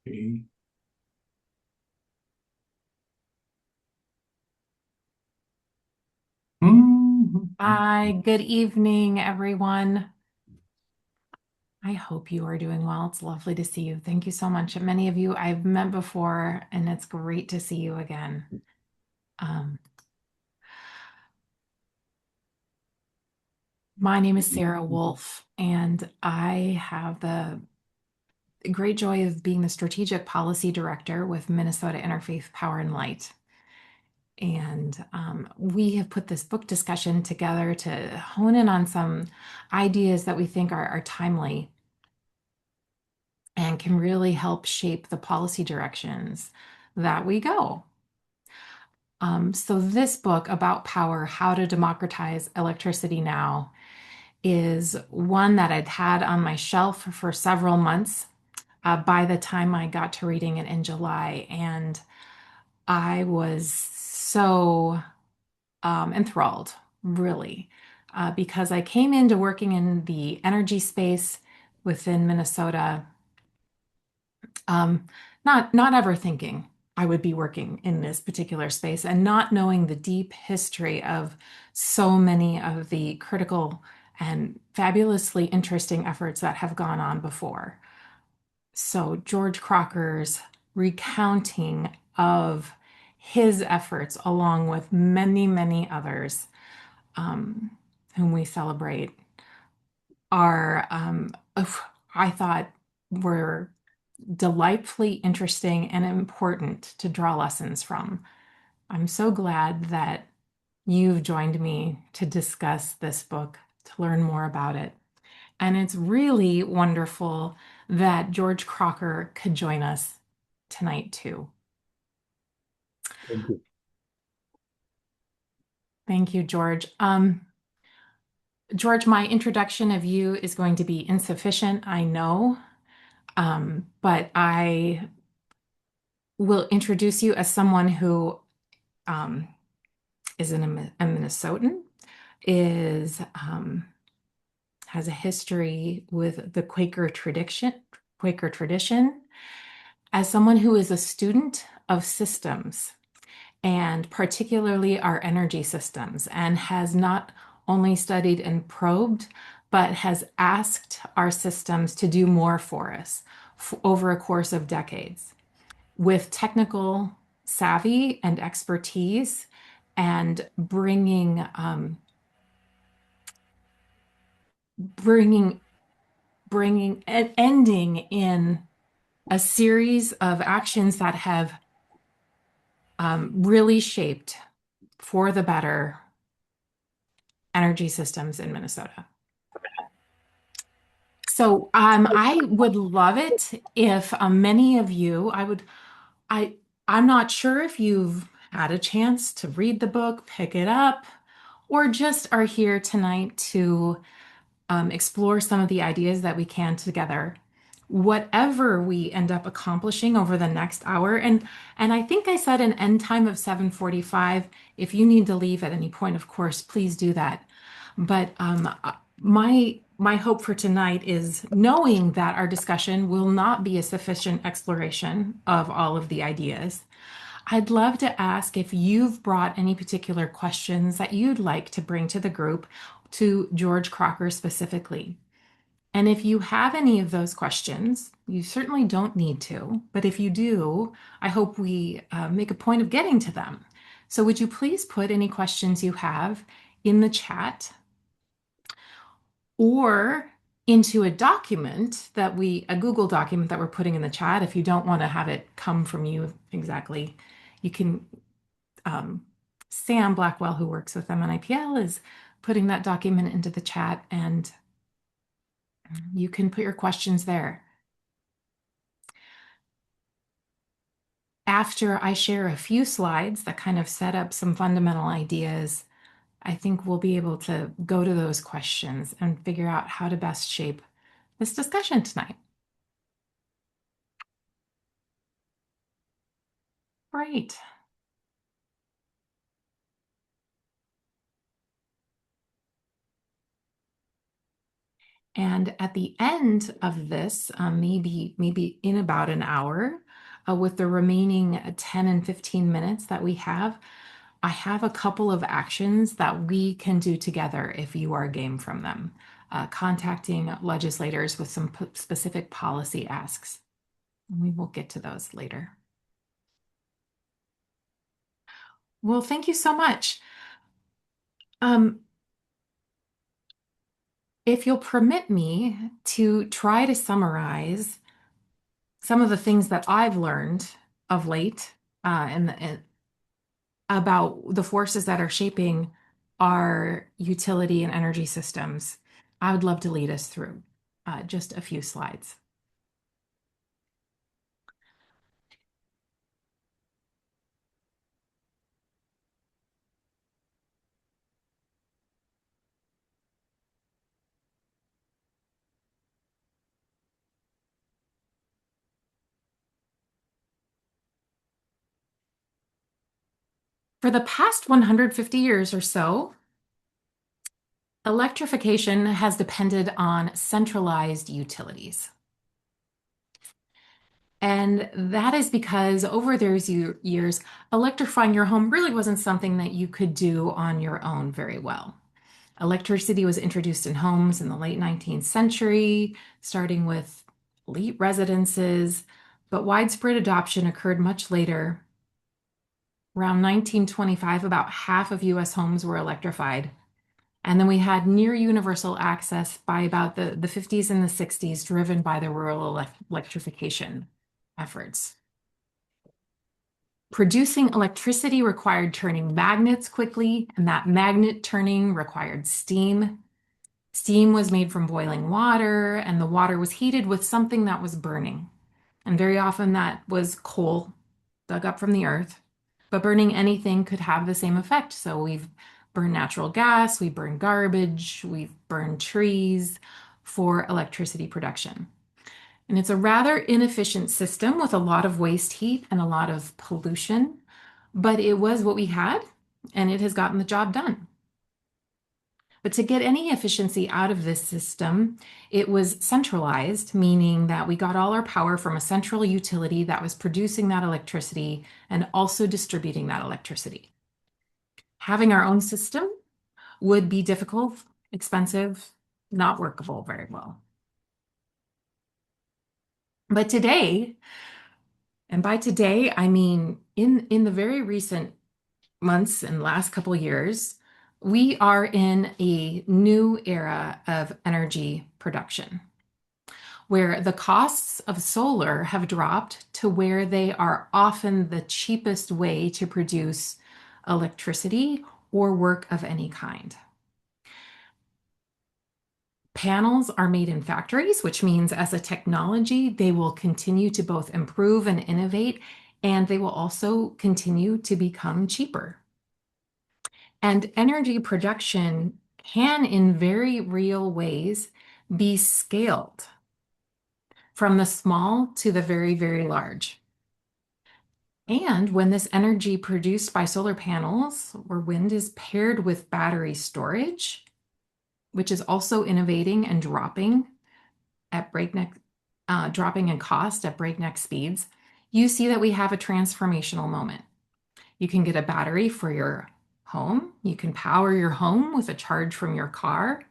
Okay. Mhm. Hi, good evening, everyone. I hope you are doing well. It's lovely to see you. Thank you so much. Many of you I've met before, and it's great to see you again. Um, my name is Sarah Wolf, and I have the great joy of being the Strategic Policy Director with Minnesota Interfaith Power and Light. And we have put this book discussion together to hone in on some ideas that we think are timely and can really help shape the policy directions that we go. So this book about power, How to Democratize Electricity Now, is one that I'd had on my shelf for several months by the time I got to reading it in July. And I was so enthralled, really, because I came into working in the energy space within Minnesota, um, not ever thinking I would be working in this particular space and not knowing the deep history of so many of the critical and fabulously interesting efforts that have gone on before. So George Crocker's recounting of his efforts, along with many, many others um, whom we celebrate, are, I thought, were delightfully interesting and important to draw lessons from. I'm so glad that you've joined me to discuss this book, to learn more about it. And it's really wonderful that George Crocker could join us tonight, too. Thank you. Thank you, George. George, my introduction of you is going to be insufficient, I know, but I will introduce you as someone who um, is a Minnesotan, is has a history with the Quaker tradition, as someone who is a student of systems and particularly our energy systems, and has not only studied and probed, but has asked our systems to do more for us over a course of decades with technical savvy and expertise and bringing bringing and ending in a series of actions that have really shaped for the better energy systems in Minnesota. So I would love it if many of you, I, I'm not sure if you've had a chance to read the book, pick it up, or just are here tonight to explore some of the ideas that we can together. Whatever we end up accomplishing over the next hour, and I think I said an end time of 7:45. If you need to leave at any point, of course, please do that. But my hope for tonight is knowing that our discussion will not be a sufficient exploration of all of the ideas. I'd love to ask if you've brought any particular questions that you'd like to bring to the group, to George Crocker specifically. And if you have any of those questions, you certainly don't need to, but if you do, I hope we make a point of getting to them. So would you please put any questions you have in the chat or into a Google document that we're putting in the chat. If you don't want to have it come from you exactly, you can, um, Sam Blackwell, who works with MNIPL, is putting that document into the chat, and you can put your questions there. After I share a few slides that kind of set up some fundamental ideas, I think we'll be able to go to those questions and figure out how to best shape this discussion tonight. Great. And at the end of this, maybe in about an hour, with the remaining 10 and 15 minutes that we have, I have a couple of actions that we can do together if you are game from them. Contacting legislators with some specific policy asks. We will get to those later. Well, thank you so much. Um, if you'll permit me to try to summarize some of the things that I've learned of late about the forces that are shaping our utility and energy systems, I would love to lead us through just a few slides. For the past 150 years or so, electrification has depended on centralized utilities. And that is because over those years, electrifying your home really wasn't something that you could do on your own very well. Electricity was introduced in homes in the late 19th century, starting with elite residences, but widespread adoption occurred much later. Around 1925, about half of US homes were electrified. And then we had near universal access by about the 50s and the 60s, driven by the rural electrification efforts. Producing electricity required turning magnets quickly, and that magnet turning required steam. Steam was made from boiling water, and the water was heated with something that was burning. And very often that was coal dug up from the earth. But burning anything could have the same effect. So we've burned natural gas, we burn garbage, we've burned trees for electricity production. And it's a rather inefficient system with a lot of waste heat and a lot of pollution, but it was what we had, and it has gotten the job done. But to get any efficiency out of this system, it was centralized, meaning that we got all our power from a central utility that was producing that electricity and also distributing that electricity. Having our own system would be difficult, expensive, not workable very well. But today, and by today, I mean in the very recent months and last couple years, we are in a new era of energy production where the costs of solar have dropped to where they are often the cheapest way to produce electricity or work of any kind. Panels are made in factories, which means as a technology, they will continue to both improve and innovate, and they will also continue to become cheaper. And energy production can, in very real ways, be scaled from the small to the very, very large. And when this energy produced by solar panels or wind is paired with battery storage, which is also innovating and dropping in cost at breakneck speeds, you see that we have a transformational moment. You can get a battery for your home. You can power your home with a charge from your car.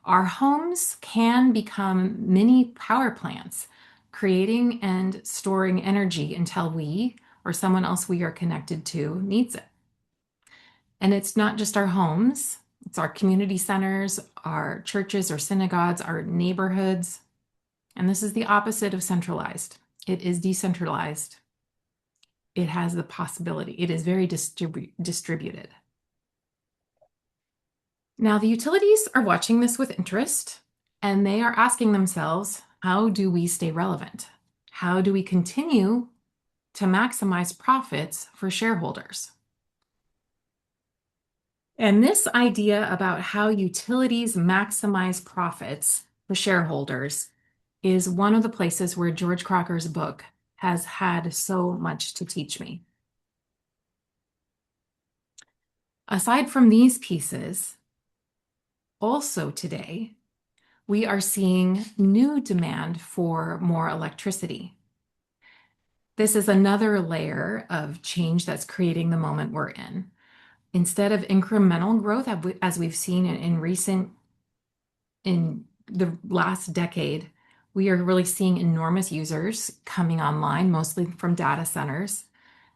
Our homes can become mini power plants, creating and storing energy until we or someone else we are connected to needs it. And it's not just our homes, it's our community centers, our churches or synagogues, our neighborhoods. And this is the opposite of centralized. It is decentralized. It has the possibility. It is very distributed. Now, the utilities are watching this with interest, and they are asking themselves, how do we stay relevant? How do we continue to maximize profits for shareholders? And this idea about how utilities maximize profits for shareholders is one of the places where George Crocker's book has had so much to teach me. Aside from these pieces, also today, we are seeing new demand for more electricity. This is another layer of change that's creating the moment we're in. Instead of incremental growth, as we've seen in the last decade, we are really seeing enormous users coming online, mostly from data centers,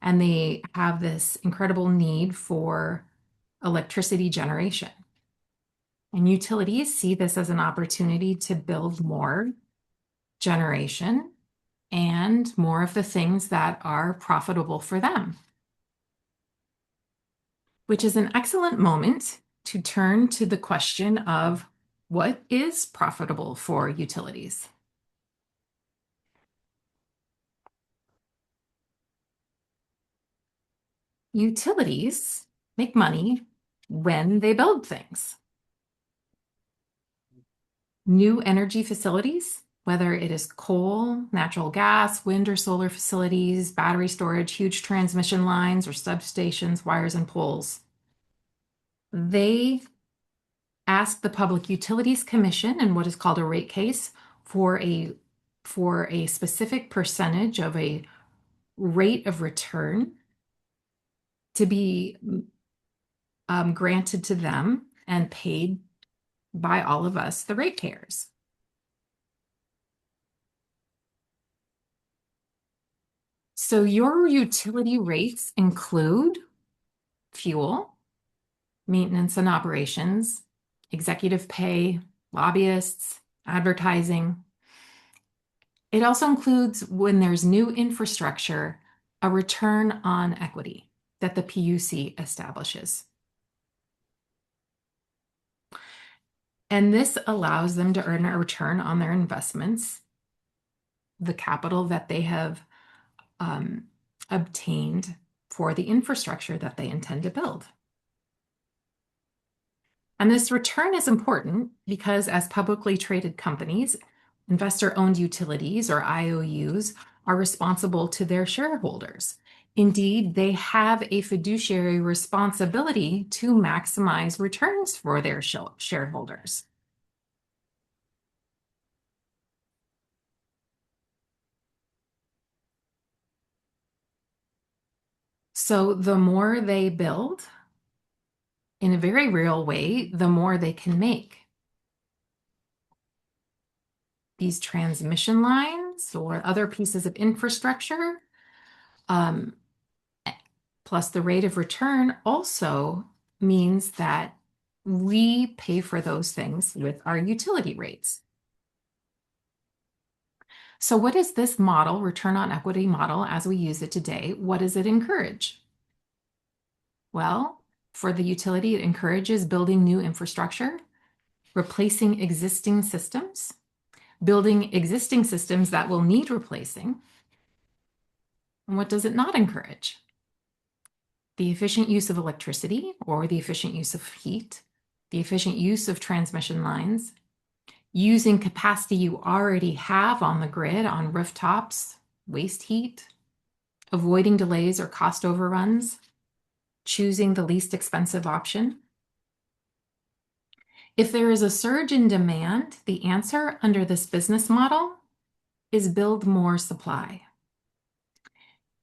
and they have this incredible need for electricity generation. And utilities see this as an opportunity to build more generation and more of the things that are profitable for them, which is an excellent moment to turn to the question of what is profitable for utilities? Utilities make money when they build things. New energy facilities, whether it is coal, natural gas, wind or solar facilities, battery storage, huge transmission lines or substations, wires and poles, they ask the Public Utilities Commission in what is called a rate case for a specific percentage of a rate of return to be granted to them and paid by all of us, the ratepayers. So your utility rates include fuel, maintenance and operations, executive pay, lobbyists, advertising. It also includes, when there's new infrastructure, a return on equity that the PUC establishes. And this allows them to earn a return on their investments, the capital that they have obtained for the infrastructure that they intend to build. And this return is important because as publicly traded companies, investor-owned utilities or IOUs are responsible to their shareholders. Indeed, they have a fiduciary responsibility to maximize returns for their shareholders. So the more they build, in a very real way, the more they can make. These transmission lines or other pieces of infrastructure, plus the rate of return also means that we pay for those things with our utility rates. So what is this model, return on equity model, as we use it today? What does it encourage? Well, for the utility, it encourages building new infrastructure, replacing existing systems, building existing systems that will need replacing. And what does it not encourage? The efficient use of electricity or the efficient use of heat, the efficient use of transmission lines, using capacity you already have on the grid, on rooftops, waste heat, avoiding delays or cost overruns, choosing the least expensive option. If there is a surge in demand, the answer under this business model is build more supply.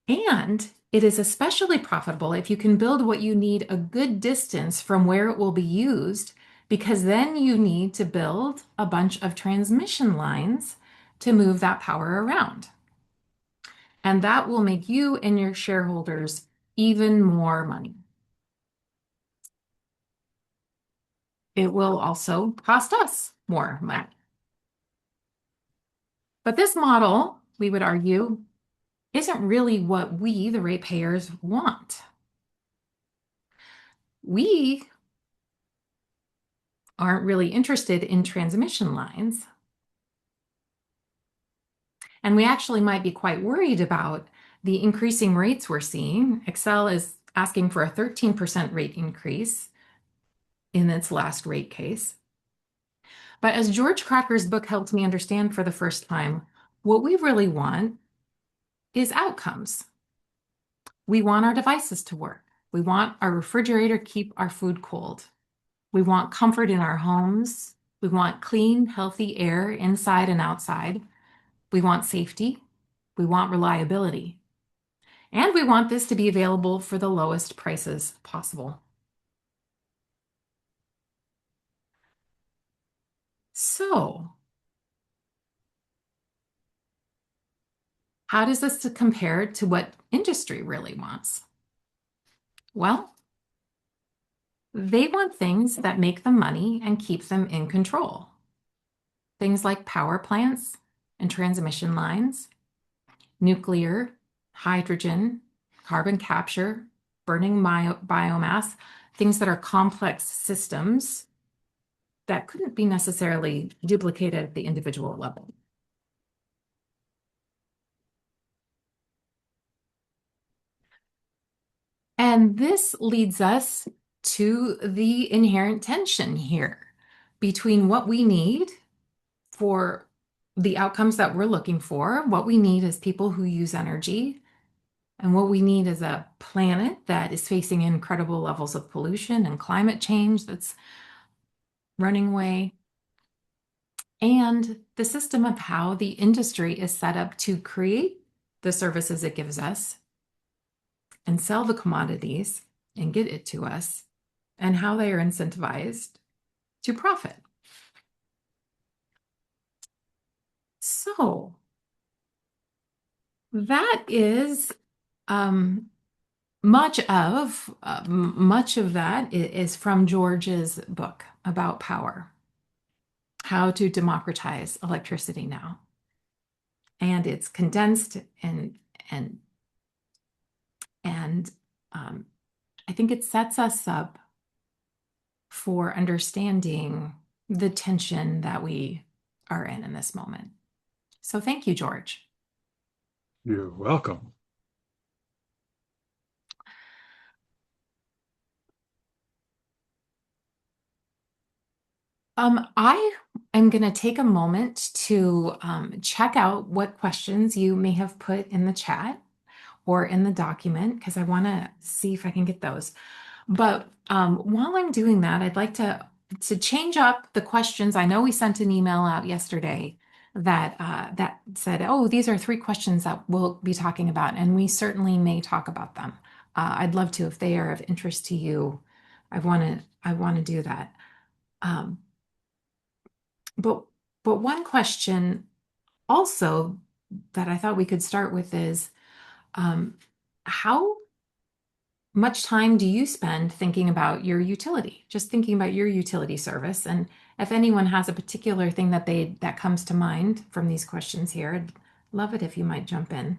And it is especially profitable if you can build what you need a good distance from where it will be used, because then you need to build a bunch of transmission lines to move that power around. And that will make you and your shareholders even more money. It will also cost us more money. But this model, we would argue, isn't really what we, the ratepayers, want. We aren't really interested in transmission lines. And we actually might be quite worried about the increasing rates we're seeing. Xcel is asking for a 13% rate increase in its last rate case. But as George Crocker's book helped me understand for the first time, what we really want is outcomes. We want our devices to work. We want our refrigerator to keep our food cold. We want comfort in our homes We want clean, healthy air inside and outside. We want safety. We want reliability. And we want this to be available for the lowest prices possible. So, how does this compare to what industry really wants? Well, they want things that make them money and keep them in control. Things like power plants and transmission lines, nuclear, hydrogen, carbon capture, burning biomass, things that are complex systems that couldn't be necessarily duplicated at the individual level. And this leads us to the inherent tension here between what we need for the outcomes that we're looking for, what we need as people who use energy, and what we need as a planet that is facing incredible levels of pollution and climate change that's running away, and the system of how the industry is set up to create the services it gives us and sell the commodities and get it to us, and how they are incentivized to profit. So that is much of that is from George's book about power, how to democratize electricity now, and it's condensed and and I think it sets us up for understanding the tension that we are in this moment. So thank you, George. You're welcome. I am going to take a moment to check out what questions you may have put in the chat or in the document because I want to see if I can get those. But while I'm doing that, I'd like to change up the questions. I know we sent an email out yesterday that said, "Oh, these are 3 questions that we'll be talking about," and we certainly may talk about them. I'd love to if they are of interest to you. I want to do that. Um, but one question also that I thought we could start with is how much time do you spend thinking about your utility, just thinking about your utility service? And if anyone has a particular thing that comes to mind from these questions here, I'd love it if you might jump in.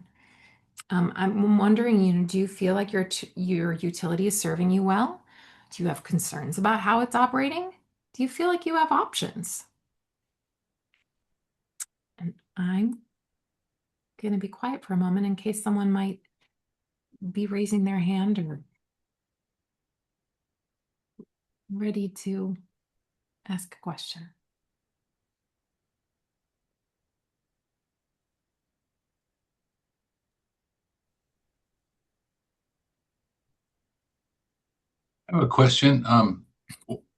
I'm wondering, do you feel like your utility is serving you well? Do you have concerns about how it's operating? Do you feel like you have options? And I'm going to be quiet for a moment in case someone might be raising their hand or ready to ask a question. I have a question,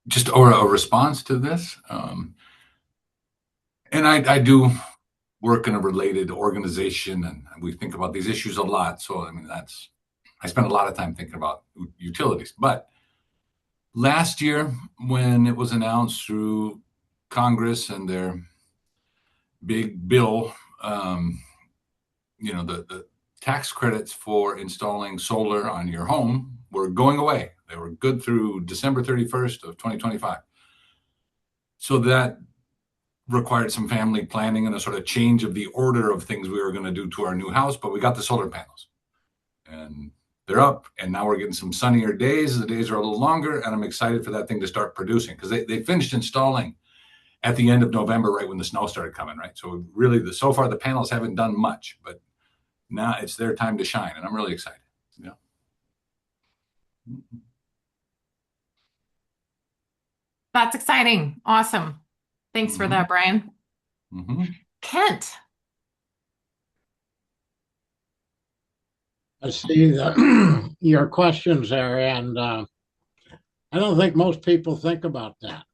just or a response to this. And I do work in a related organization, and we think about these issues a lot. So I mean, I spend a lot of time thinking about utilities. But last year, when it was announced through Congress and their big bill, the tax credits for installing solar on your home were going away. They were good through December 31st of 2025. So that required some family planning and a sort of change of the order of things we were going to do to our new house, but we got the solar panels and they're up, and now we're getting some sunnier days. The days are a little longer, and I'm excited for that thing to start producing because they finished installing at the end of November, right when the snow started coming, right? So really, so far the panels haven't done much, but now it's their time to shine, and I'm really excited. Yeah. That's exciting. Awesome. Thanks for Mm-hmm. that, Brian. Mm-hmm. Kent. I see your questions there, and I don't think most people think about that.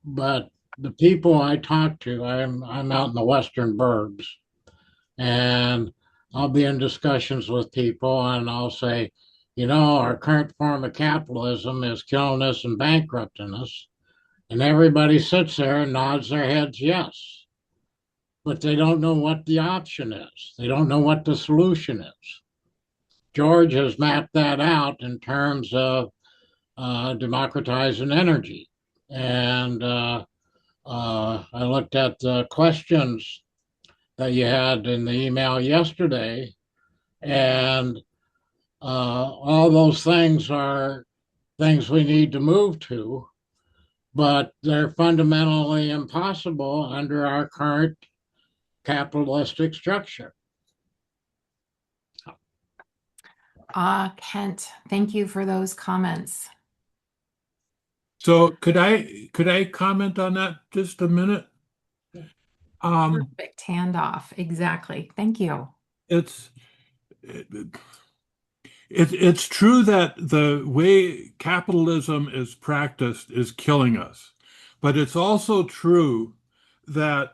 But the people I talk to, I'm out in the western burbs, and I'll be in discussions with people, and I'll say, our current form of capitalism is killing us and bankrupting us, and everybody sits there and nods their heads yes, but they don't know what the option is. They don't know what the solution is. George has mapped that out in terms of democratizing energy. And I looked at the questions that you had in the email yesterday, and all those things are things we need to move to, but they're fundamentally impossible under our current capitalistic structure. Kent, thank you for those comments. So could I comment on that just a minute? Perfect handoff. Exactly. Thank you. It's it's true that the way capitalism is practiced is killing us, but it's also true that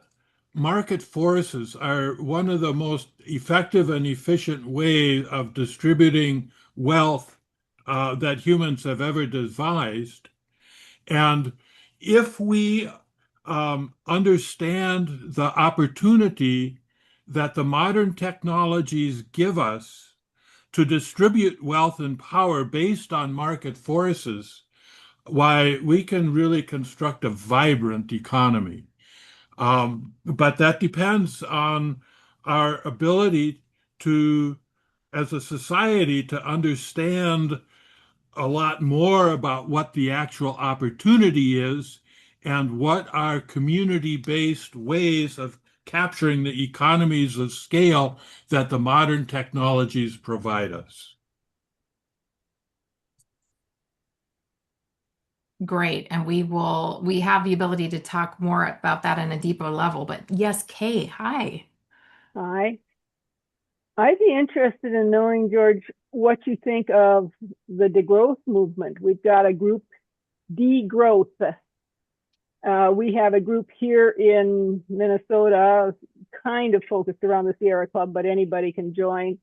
market forces are one of the most effective and efficient ways of distributing wealth that humans have ever devised. And if we understand the opportunity that the modern technologies give us to distribute wealth and power based on market forces, why we can really construct a vibrant economy. But that depends on our ability to, as a society, to understand a lot more about what the actual opportunity is and what are community-based ways of capturing the economies of scale that the modern technologies provide us. Great. And we have the ability to talk more about that in a deeper level. But yes, Kay, hi. Hi. I'd be interested in knowing, George, what you think of the degrowth movement. We've got a group, degrowth. We have a group here in Minnesota, kind of focused around the Sierra Club, but anybody can join,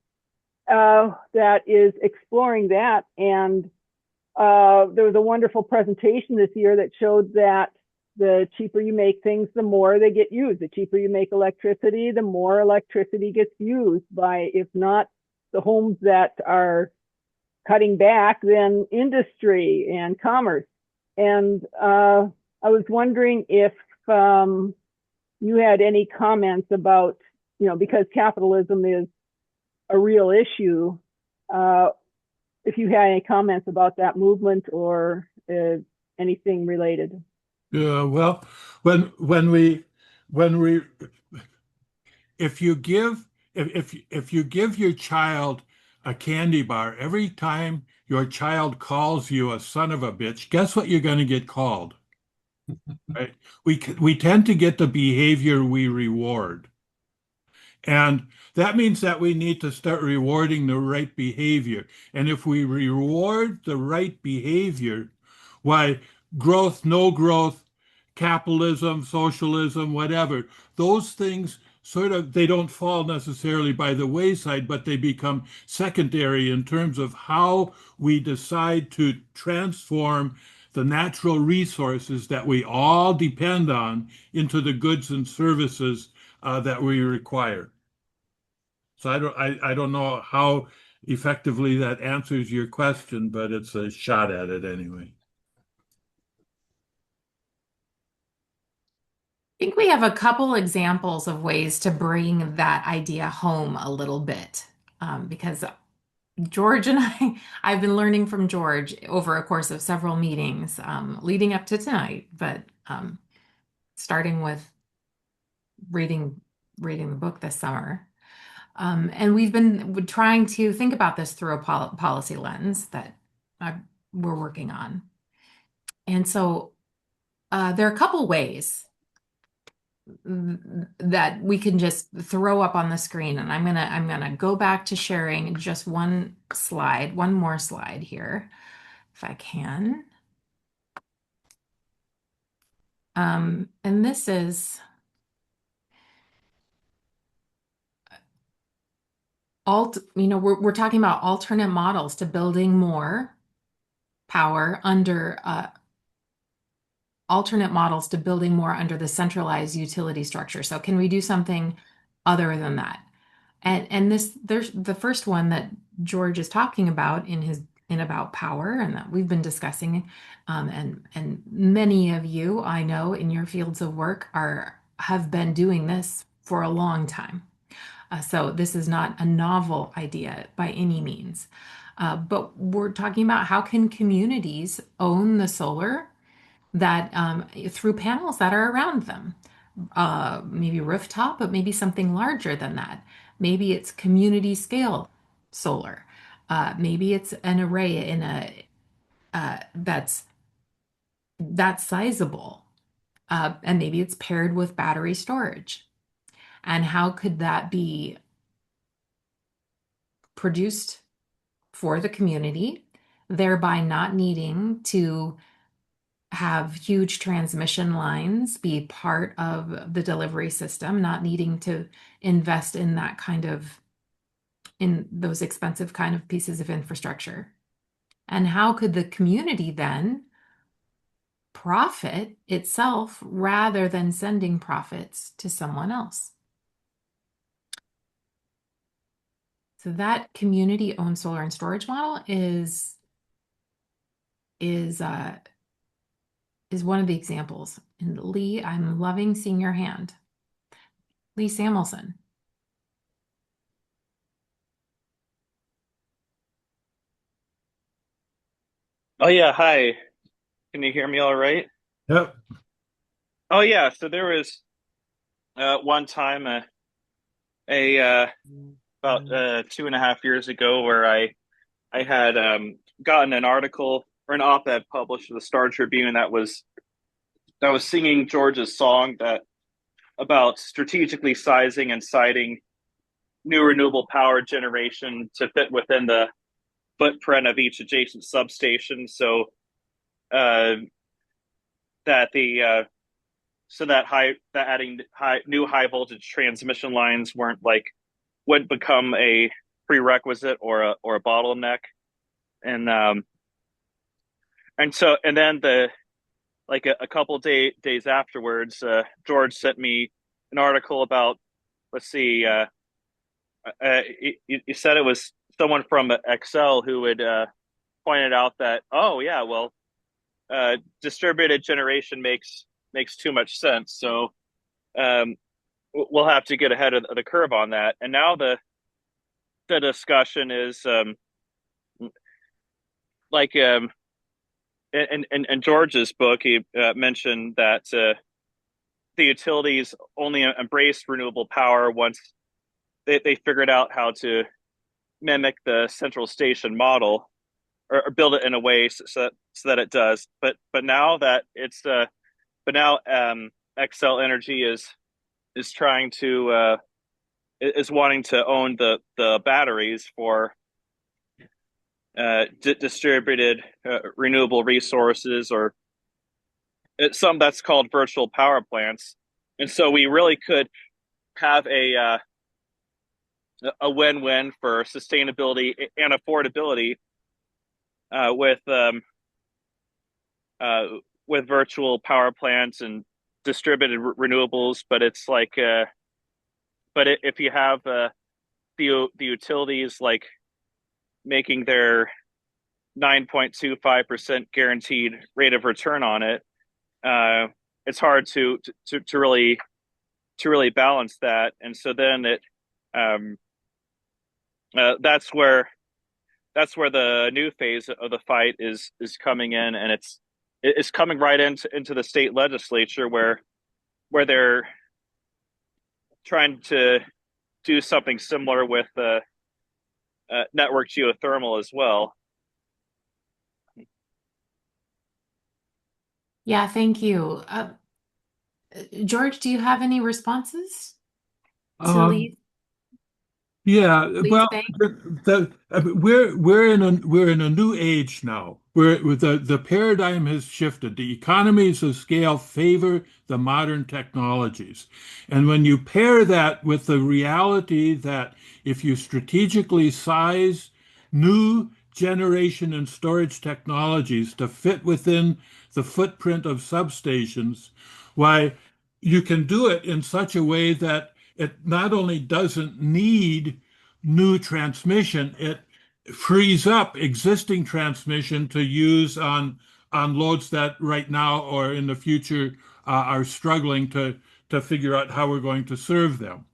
that is exploring that. And there was a wonderful presentation this year that showed that the cheaper you make things, the more they get used. The cheaper you make electricity, the more electricity gets used by, if not the homes that are cutting back, then industry and commerce. And I was wondering if you had any comments about, because capitalism is a real issue, if you had any comments about that movement or anything related. Yeah, well, when we if you give if you give your child a candy bar every time your child calls you a son of a bitch, guess what you're going to get called? Right? We tend to get the behavior we reward. And that means that we need to start rewarding the right behavior. And if we reward the right behavior, why growth, no growth, capitalism, socialism, whatever, those things sort of, they don't fall necessarily by the wayside, but they become secondary in terms of how we decide to transform the natural resources that we all depend on into the goods and services that we require. So I don't know how effectively that answers your question, but it's a shot at it anyway. I think we have a couple examples of ways to bring that idea home a little bit, because George and I've been learning from George over a course of several meetings leading up to tonight, but starting with reading the book this summer. And we've been trying to think about this through a policy lens that we're working on. And so there are a couple ways that we can just throw up on the screen. And I'm gonna go back to sharing just one more slide here, if I can. And this is we're talking about alternate models to building more power under alternate models to building more under the centralized utility structure. So can we do something other than that? And there's the first one that George is talking about in about power, and that we've been discussing, and many of you I know in your fields of work have been doing this for a long time. So this is not a novel idea by any means. But we're talking about how can communities own the solar that through panels that are around them, maybe rooftop, but maybe something larger than that. Maybe it's community scale solar. Maybe it's an array in a that's sizable, and maybe it's paired with battery storage. And how could that be produced for the community, thereby not needing to have huge transmission lines be part of the delivery system, not needing to invest in those expensive kind of pieces of infrastructure? And how could the community then profit itself rather than sending profits to someone else? So that community-owned solar and storage model is one of the examples. And Lee, I'm loving seeing your hand. Lee Samuelson. Oh yeah, hi. Can you hear me all right? Yep. Oh yeah, so there was one time about 2.5 years ago where I had gotten an article or an op-ed published in the Star Tribune that was singing George's song that about strategically sizing and siting new renewable power generation to fit within the footprint of each adjacent substation. So uh, that the so that adding new high voltage transmission lines wouldn't become a prerequisite or a bottleneck. And and then a couple days afterwards, George sent me an article about, let's see, you said it was someone from Excel who had pointed out that, oh yeah, well, distributed generation makes too much sense. So um, we'll have to get ahead of the curve on that. And now the discussion is like in George's book, he mentioned that the utilities only embraced renewable power once they figured out how to mimic the central station model, or build it in a way so that it does. But now that it's but now Xcel Energy is trying to is wanting to own the batteries for distributed renewable resources, or it's some that's called virtual power plants. And so we really could have a win-win for sustainability and affordability uh, with um, with virtual power plants and distributed renewables. But it's like, if you have the utilities like making their 9.25% guaranteed rate of return on it, it's hard to really balance that. And so then um, that's where the new phase of the fight is coming in, and it's coming right into the state legislature where they're trying to do something similar with network geothermal as well. Yeah, thank you. George, do you have any responses to Um, Lee? Yeah, Please well, bank. we're in a new age now. The paradigm has shifted. The economies of scale favor the modern technologies, and when you pair that with the reality that if you strategically size new generation and storage technologies to fit within the footprint of substations, why you can do it in such a way that it not only doesn't need new transmission, it frees up existing transmission to use on loads that right now or in the future are struggling to figure out how we're going to serve them.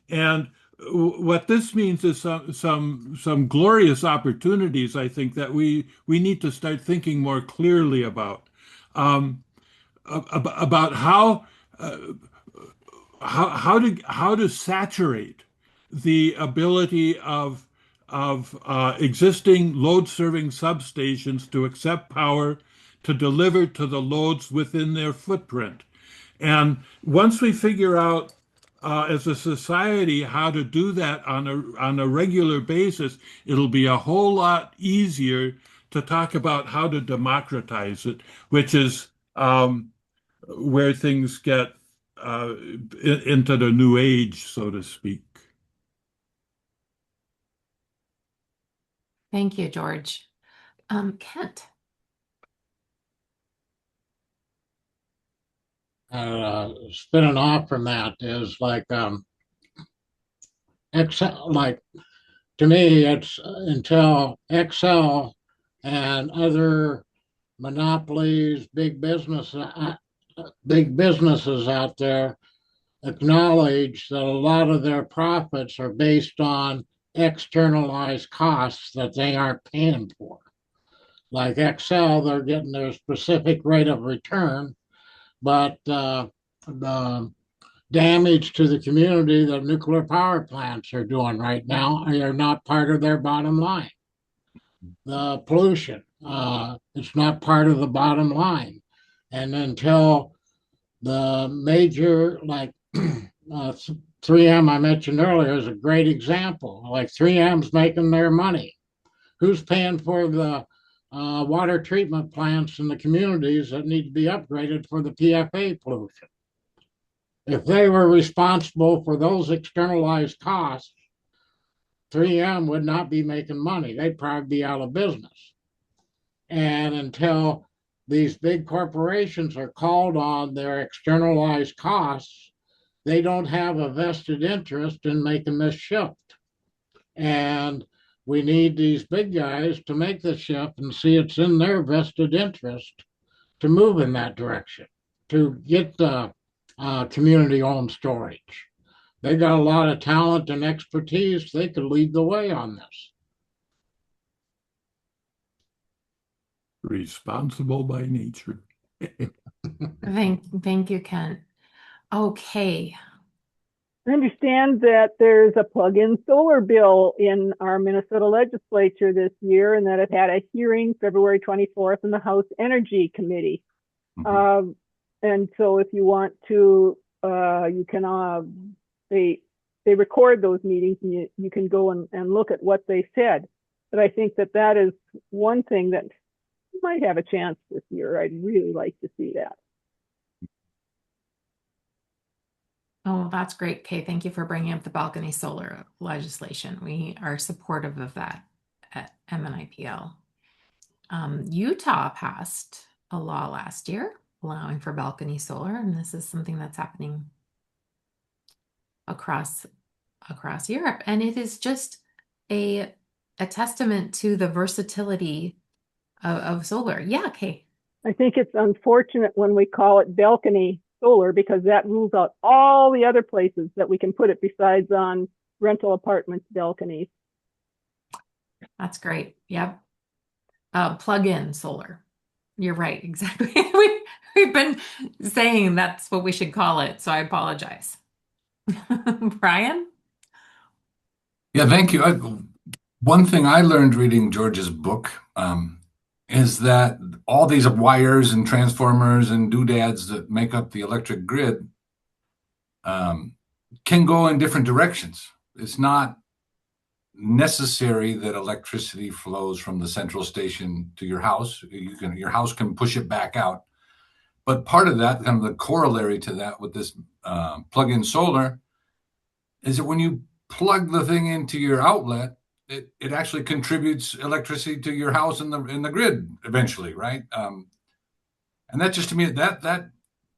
And what this means is some glorious opportunities, I think, that we need to start thinking more clearly um, about how to saturate the ability of existing load serving substations to accept power to deliver to the loads within their footprint. And once we figure out as a society how to do that on a regular basis, it'll be a whole lot easier to talk about how to democratize it, which is where things get into the new age, so to speak. Thank you, George. Kent. Spinning off from that is like Excel. Like to me, it's until Excel and other monopolies, big businesses out there acknowledge that a lot of their profits are based on externalized costs that they aren't paying for. Like Excel, they're getting their specific rate of return, but the damage to the community that nuclear power plants are doing right now are not part of their bottom line. The pollution, it's not part of the bottom line. And until the major, like 3M I mentioned earlier is a great example. Like 3M's making their money. Who's paying for the water treatment plants in the communities that need to be upgraded for the PFA pollution? If they were responsible for those externalized costs, 3M would not be making money. They'd probably be out of business. And until these big corporations are called on their externalized costs, they don't have a vested interest in making this shift. And we need these big guys to make the shift and see it's in their vested interest to move in that direction, to get the community-owned storage. They got a lot of talent and expertise. They could lead the way on this. Responsible by nature. Thank you, Kent. Okay. I understand that there's a plug-in solar bill in our Minnesota legislature this year, and that it had a hearing February 24th in the House Energy Committee. Mhm. And so if you want to, you can, they record those meetings, and you can go and look at what they said. But I think that is one thing that might have a chance this year. I'd really like to see that. Oh, that's great, Kay. Thank you for bringing up the balcony solar legislation. We are supportive of that at MNIPL. Utah passed a law last year allowing for balcony solar, and this is something that's happening across Europe. And it is just a testament to the versatility of solar. Yeah, Kay. I think it's unfortunate when we call it balcony solar, because that rules out all the other places that we can put it besides on rental apartments balconies. That's great. Yep. Plug-in solar. You're right. Exactly. We've been saying that's what we should call it, so I apologize. Brian? Yeah, thank you. One thing I learned reading George's book is that all these wires and transformers and doodads that make up the electric grid can go in different directions. It's not necessary that electricity flows from the central station to your house. Your house can push it back out. But part of that, kind of the corollary to that with this plug-in solar, is that when you plug the thing into your outlet, it actually contributes electricity to your house in the grid eventually, right? And that just to me, that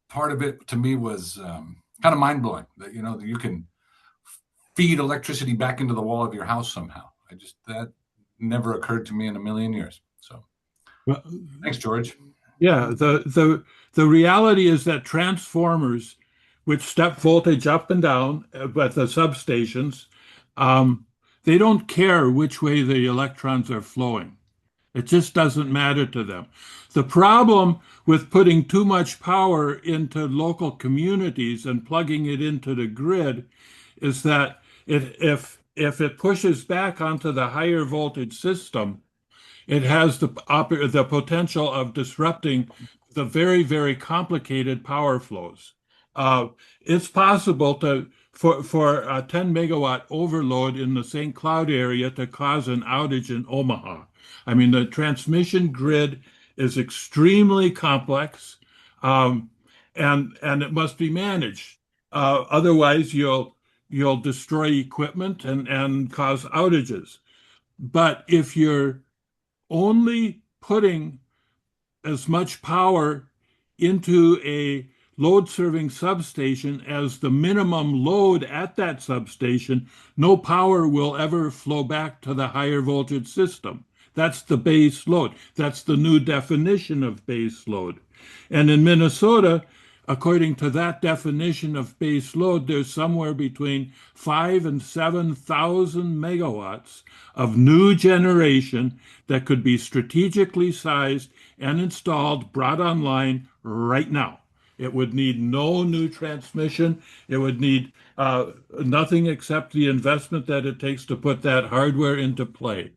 part of it to me was kind of mind blowing. That you can feed electricity back into the wall of your house somehow. That never occurred to me in a million years. So Well, thanks, George. yeah, the reality is that transformers, which step voltage up and down at the substations, um, they don't care which way the electrons are flowing. It just doesn't matter to them. The problem with putting too much power into local communities and plugging it into the grid is that if it pushes back onto the higher voltage system, it has the potential of disrupting the very, very complicated power flows. It's possible for a 10 megawatt overload in the St. Cloud area to cause an outage in Omaha. I mean, the transmission grid is extremely complex, um, and it must be managed. Otherwise, you'll destroy equipment and cause outages. But if you're only putting as much power into a load serving substation as the minimum load at that substation, no power will ever flow back to the higher voltage system. That's the base load. That's the new definition of base load. And in Minnesota, according to that definition of base load, there's somewhere between 5 and 7,000 megawatts of new generation that could be strategically sized and installed, brought online right now. It would need no new transmission. It would need nothing except the investment that it takes to put that hardware into play.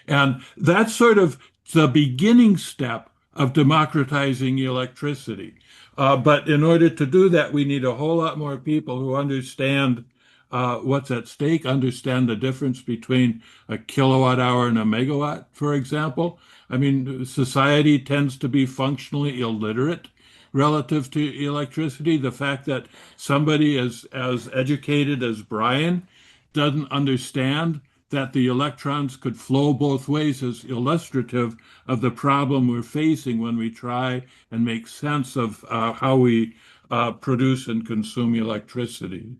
And that's sort of the beginning step of democratizing electricity. But in order to do that, we need a whole lot more people who understand what's at stake, understand the difference between a kilowatt hour and a megawatt, for example. I mean, society tends to be functionally illiterate relative to electricity. The fact that somebody as educated as Brian doesn't understand that the electrons could flow both ways is illustrative of the problem we're facing when we try and make sense of how we produce and consume electricity.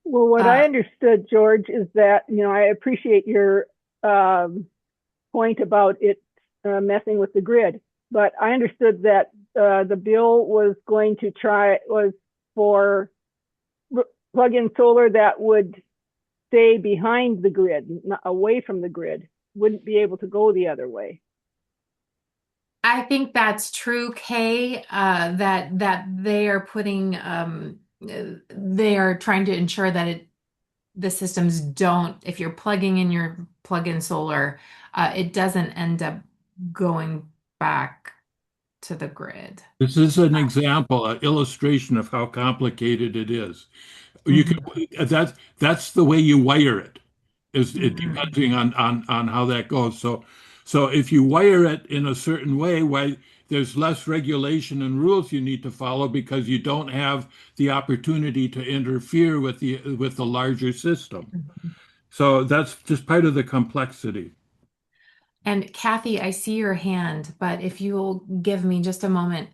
Well, what I understood, George, is that, I appreciate your point about it messing with the grid, but I understood that the bill was for plug-in solar that would stay behind the grid, not away from the grid, wouldn't be able to go the other way. I think that's true, Kay, that they are putting they are trying to ensure that the systems don't, if you're plugging in your plug-in solar, it doesn't end up going back to the grid. This is an example, an illustration of how complicated it is. You can that's the way you wire it, is it depending on how that goes. So if you wire it in a certain way, why there's less regulation and rules you need to follow because you don't have the opportunity to interfere with the larger system. So that's just part of the complexity. And Kathy, I see your hand, but if you'll give me just a moment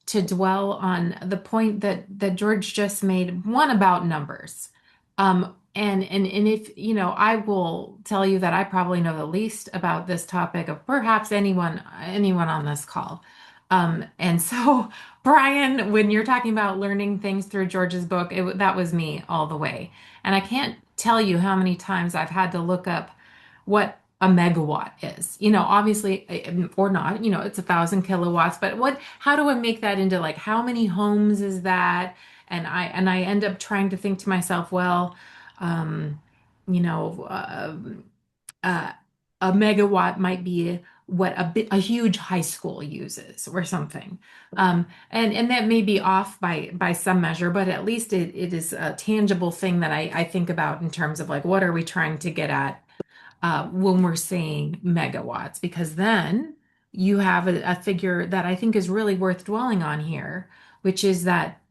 to dwell on the point that George just made, one about numbers. And if, I will tell you that I probably know the least about this topic of perhaps anyone on this call. And so, Brian, when you're talking about learning things through George's book, that was me all the way. And I can't tell you how many times I've had to look up what a megawatt is. Obviously, or not, it's 1,000 kilowatts, but how do I make that into, like, how many homes is that? And I end up trying to think to myself, well, you know, uh, a megawatt might be what a huge high school uses or something. And that may be off by some measure, but at least it is a tangible thing that I think about in terms of like what are we trying to get at when we're saying megawatts, because then you have a figure that I think is really worth dwelling on here, which is that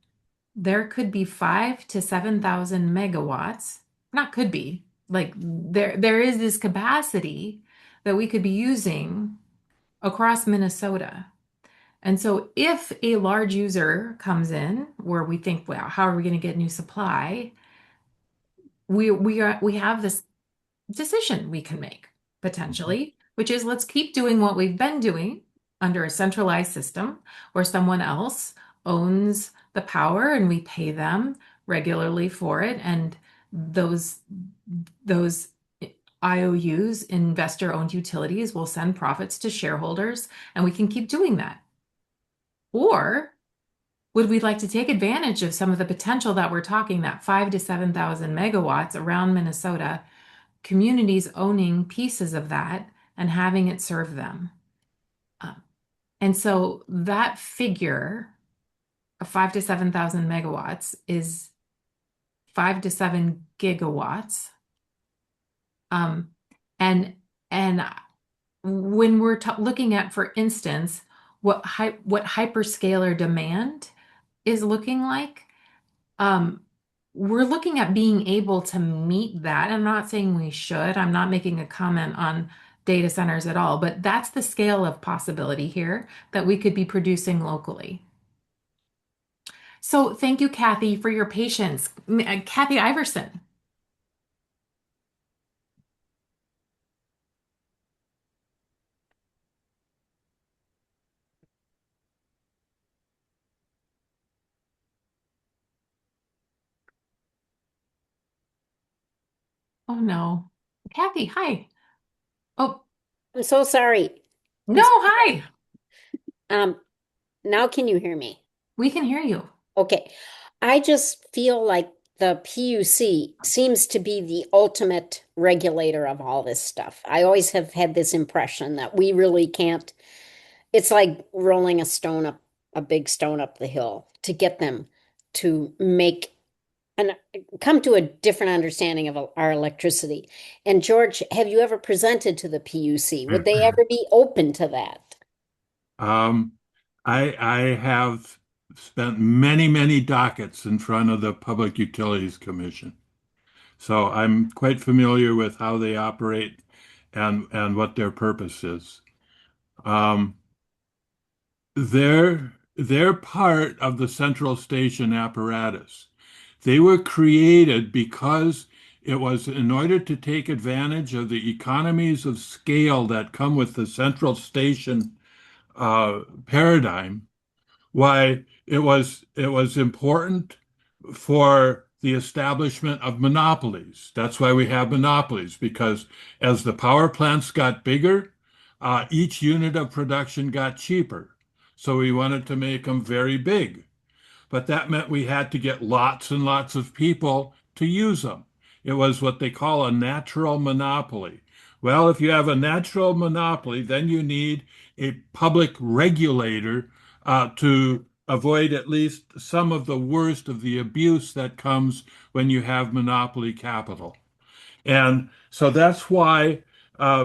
there could be 5 to 7,000 megawatts, not could be, like there is this capacity that we could be using across Minnesota. And so if a large user comes in where we think, well, how are we going to get new supply? We have this decision we can make potentially, which is let's keep doing what we've been doing under a centralized system where someone else owns the power and we pay them regularly for it. And those IOUs, investor-owned utilities, will send profits to shareholders, and we can keep doing that. Or would we like to take advantage of some of the potential that we're talking, that 5 to 7,000 megawatts around Minnesota, communities owning pieces of that and having it serve them? And so that figure of 5 to 7,000 megawatts is 5 to 7 gigawatts. And when we're looking at, for instance, what hyperscaler demand is looking like, we're looking at being able to meet that. I'm not saying we should. I'm not making a comment on data centers at all, but that's the scale of possibility here that we could be producing locally. So thank you, Kathy, for your patience. Kathy Iverson. Oh no. Kathy, hi. Oh, I'm so sorry. no, hi. Um, now can you hear me? We can hear you. Okay. I just feel like the PUC seems to be the ultimate regulator of all this stuff. I always have had this impression that we really can't, it's like rolling a big stone up the hill to get them to make and come to a different understanding of our electricity. And George, have you ever presented to the PUC? Would they ever be open to that? Um, I have spent many, many dockets in front of the Public Utilities Commission. So I'm quite familiar with how they operate and what their purpose is. Um, they're part of the central station apparatus. They were created because it was in order to take advantage of the economies of scale that come with the central station paradigm, why it was important for the establishment of monopolies. That's why we have monopolies, because as the power plants got bigger, each unit of production got cheaper. So we wanted to make them very big. But that meant we had to get lots and lots of people to use them. It was what they call a natural monopoly. Well, if you have a natural monopoly, then you need a public regulator to avoid at least some of the worst of the abuse that comes when you have monopoly capital. And so that's why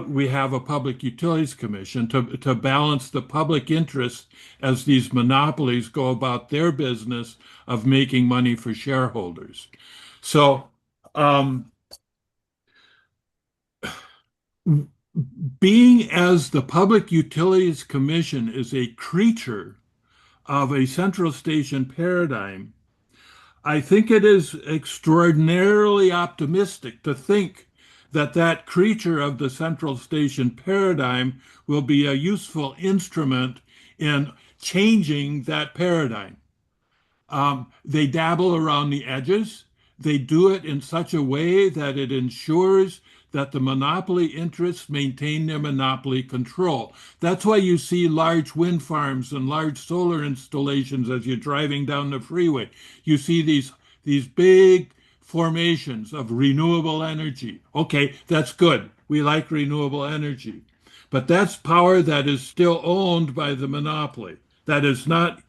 we have a Public Utilities Commission to balance the public interest as these monopolies go about their business of making money for shareholders. So being as the Public Utilities Commission is a creature of a central station paradigm, I think it is extraordinarily optimistic to think that that creature of the central station paradigm will be a useful instrument in changing that paradigm. They dabble around the edges. They do it in such a way that it ensures that the monopoly interests maintain their monopoly control. That's why you see large wind farms and large solar installations as you're driving down the freeway. You see these big formations of renewable energy. Okay, that's good. We like renewable energy. But that's power that is still owned by the monopoly. That is not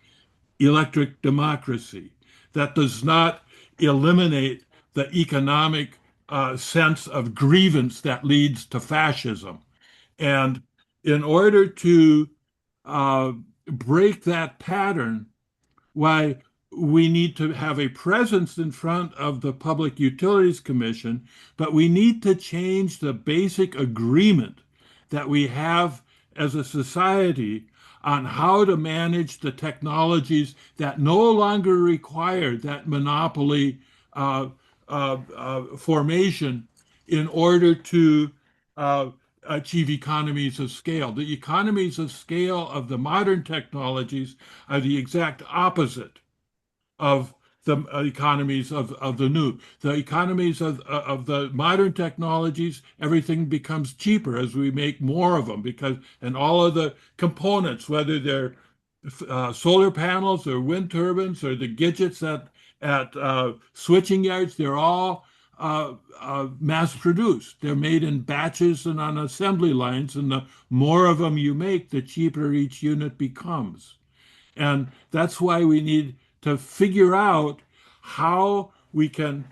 electric democracy. That does not eliminate the economic sense of grievance that leads to fascism. And in order to uh, break that pattern, why we need to have a presence in front of the Public Utilities Commission, but we need to change the basic agreement that we have as a society on how to manage the technologies that no longer require that monopoly formation in order to achieve economies of scale. The economies of scale of the modern technologies are the exact opposite of the economies of the new. The economies of the modern technologies, everything becomes cheaper as we make more of them because, and all of the components, whether they're solar panels or wind turbines or the gadgets at switching yards, they're all mass produced. They're made in batches and on assembly lines, and the more of them you make, the cheaper each unit becomes. And that's why we need to figure out how we can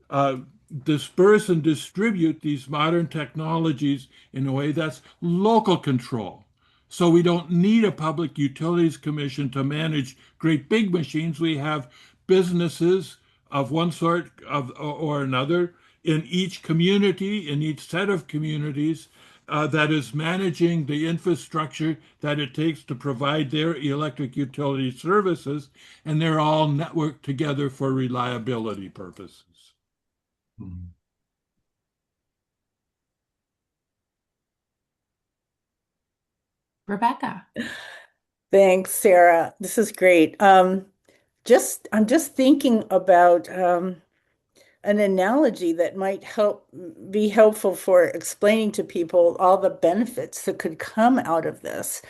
uh, disperse and distribute these modern technologies in a way that's local control. So we don't need a public utilities commission to manage great big machines. We have businesses of one sort or another in each community, in each set of communities, that is managing the infrastructure that it takes to provide their electric utility services, and they're all networked together for reliability purposes. Mhm. Rebecca. Thanks, Sarah. This is great. I'm just thinking about an analogy that might be helpful for explaining to people all the benefits that could come out of this.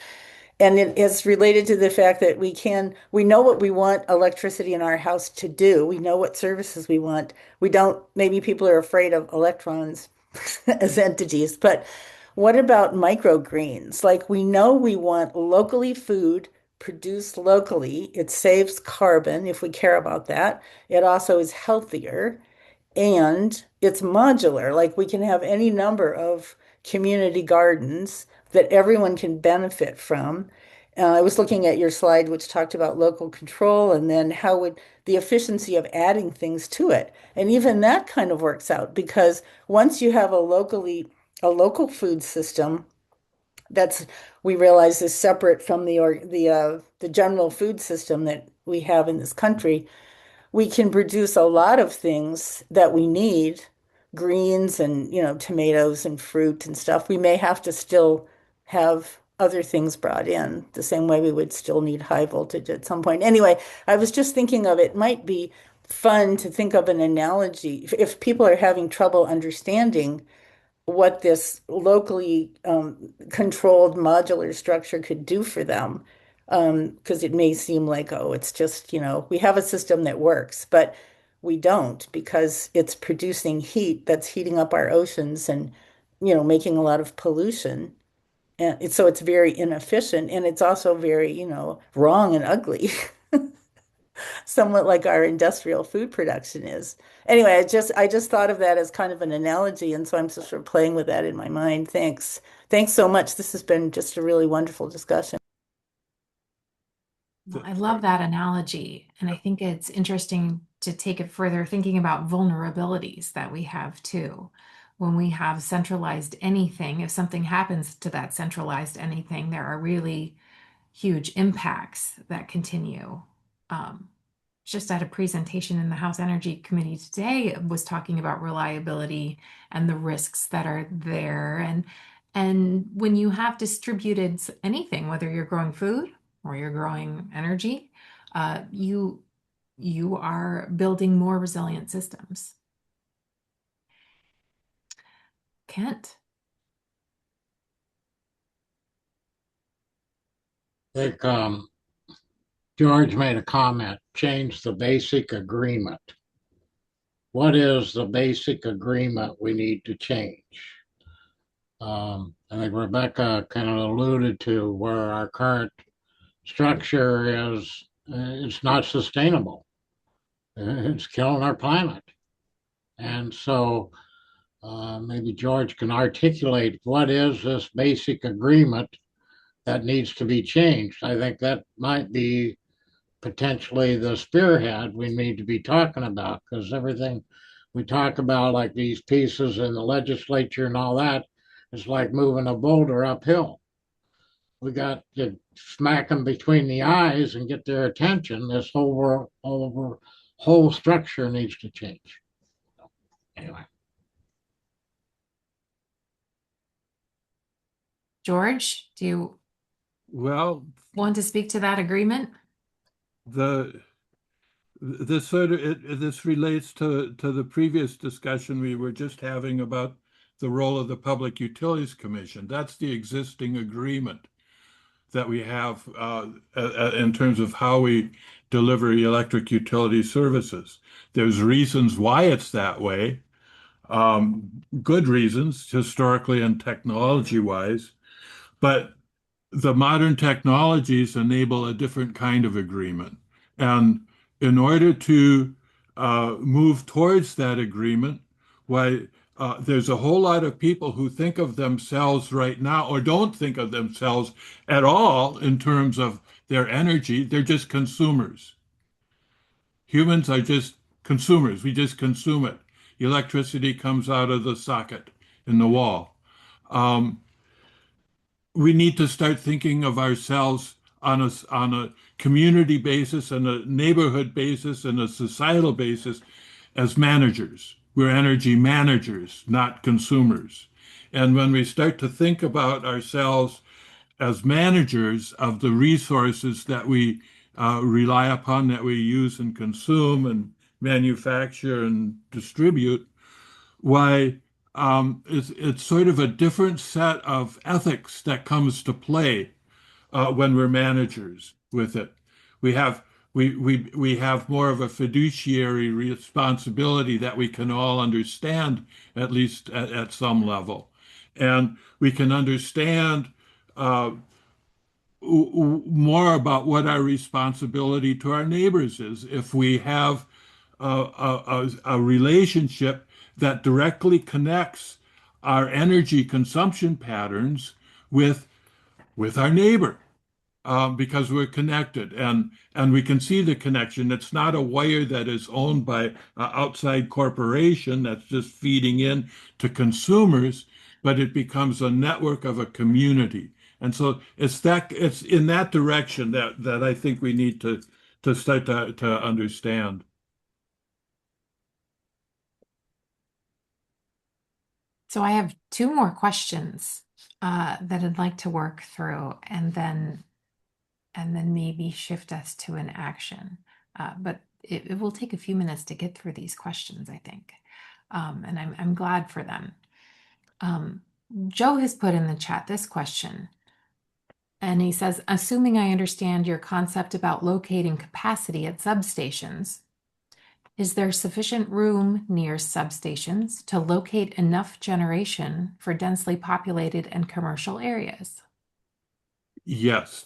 And it is related to the fact that we know what we want electricity in our house to do. We know what services we want. We don't, maybe people are afraid of electrons as entities, but what about microgreens? Like we know we want locally food produced locally. It saves carbon if we care about that. It also is healthier and it's modular. Like we can have any number of community gardens that everyone can benefit from. I was looking at your slide, which talked about local control, and then how would the efficiency of adding things to it. And even that kind of works out because once you have a local food system that's we realize is separate from the general food system that we have in this country, we can produce a lot of things that we need, greens and, tomatoes and fruit and stuff. We may have to still have other things brought in the same way we would still need high voltage at some point. Anyway, I was just thinking of it might be fun to think of an analogy if people are having trouble understanding what this locally controlled modular structure could do for them. Because it may seem like, oh, it's just, we have a system that works, but we don't because it's producing heat that's heating up our oceans and, making a lot of pollution. And so it's very inefficient and it's also very, wrong and ugly. Somewhat like our industrial food production is. Anyway, I just thought of that as kind of an analogy, and so I'm sort of playing with that in my mind. Thanks. Thanks so much. This has been just a really wonderful discussion. Well, I love that analogy. And I think it's interesting to take it further, thinking about vulnerabilities that we have too. When we have centralized anything, if something happens to that centralized anything, there are really huge impacts that continue. Just at a presentation in the House Energy Committee today was talking about reliability and the risks that are there. And when you have distributed anything, whether you're growing food or you're growing energy, you are building more resilient systems. Kent. I think George made a comment, change the basic agreement. What is the basic agreement we need to change? I think Rebecca kind of alluded to where our current structure is, it's not sustainable. It's killing our planet. And so maybe George can articulate what is this basic agreement that needs to be changed. I think that might be potentially the spearhead we need to be talking about, because everything we talk about, like these pieces in the legislature and all that, is like moving a boulder uphill. We got to smack them between the eyes and get their attention. This whole structure needs to change. Anyway. George, do you Well, want to speak to that agreement? the this relates to the previous discussion we were just having about the role of the Public Utilities Commission. That's the existing agreement that we have in terms of how we deliver electric utility services. There's reasons why it's that way, good reasons, historically and technology wise, but the modern technologies enable a different kind of agreement. And in order to move towards that agreement, why there's a whole lot of people who think of themselves right now or don't think of themselves at all in terms of their energy. They're just consumers. Humans are just consumers. We just consume it. Electricity comes out of the socket in the wall. Um, we need to start thinking of ourselves on a community basis and a neighborhood basis and a societal basis as managers. We're energy managers, not consumers. And when we start to think about ourselves as managers of the resources that we rely upon, that we use and consume and manufacture and distribute, why it's sort of a different set of ethics that comes to play when we're managers with it. We have we have more of a fiduciary responsibility that we can all understand, at least at some level, and we can understand uh, more about what our responsibility to our neighbors is if we have a relationship that directly connects our energy consumption patterns with our neighbor, because we're connected and we can see the connection. It's not a wire that is owned by an outside corporation that's just feeding in to consumers, but it becomes a network of a community. And so it's in that direction that I think we need to start to understand. So I have two more questions that I'd like to work through, and then maybe shift us to an action. But it will take a few minutes to get through these questions, I think, and I'm glad for them. Joe has put in the chat this question, and he says, assuming I understand your concept about locating capacity at substations, is there sufficient room near substations to locate enough generation for densely populated and commercial areas? Yes,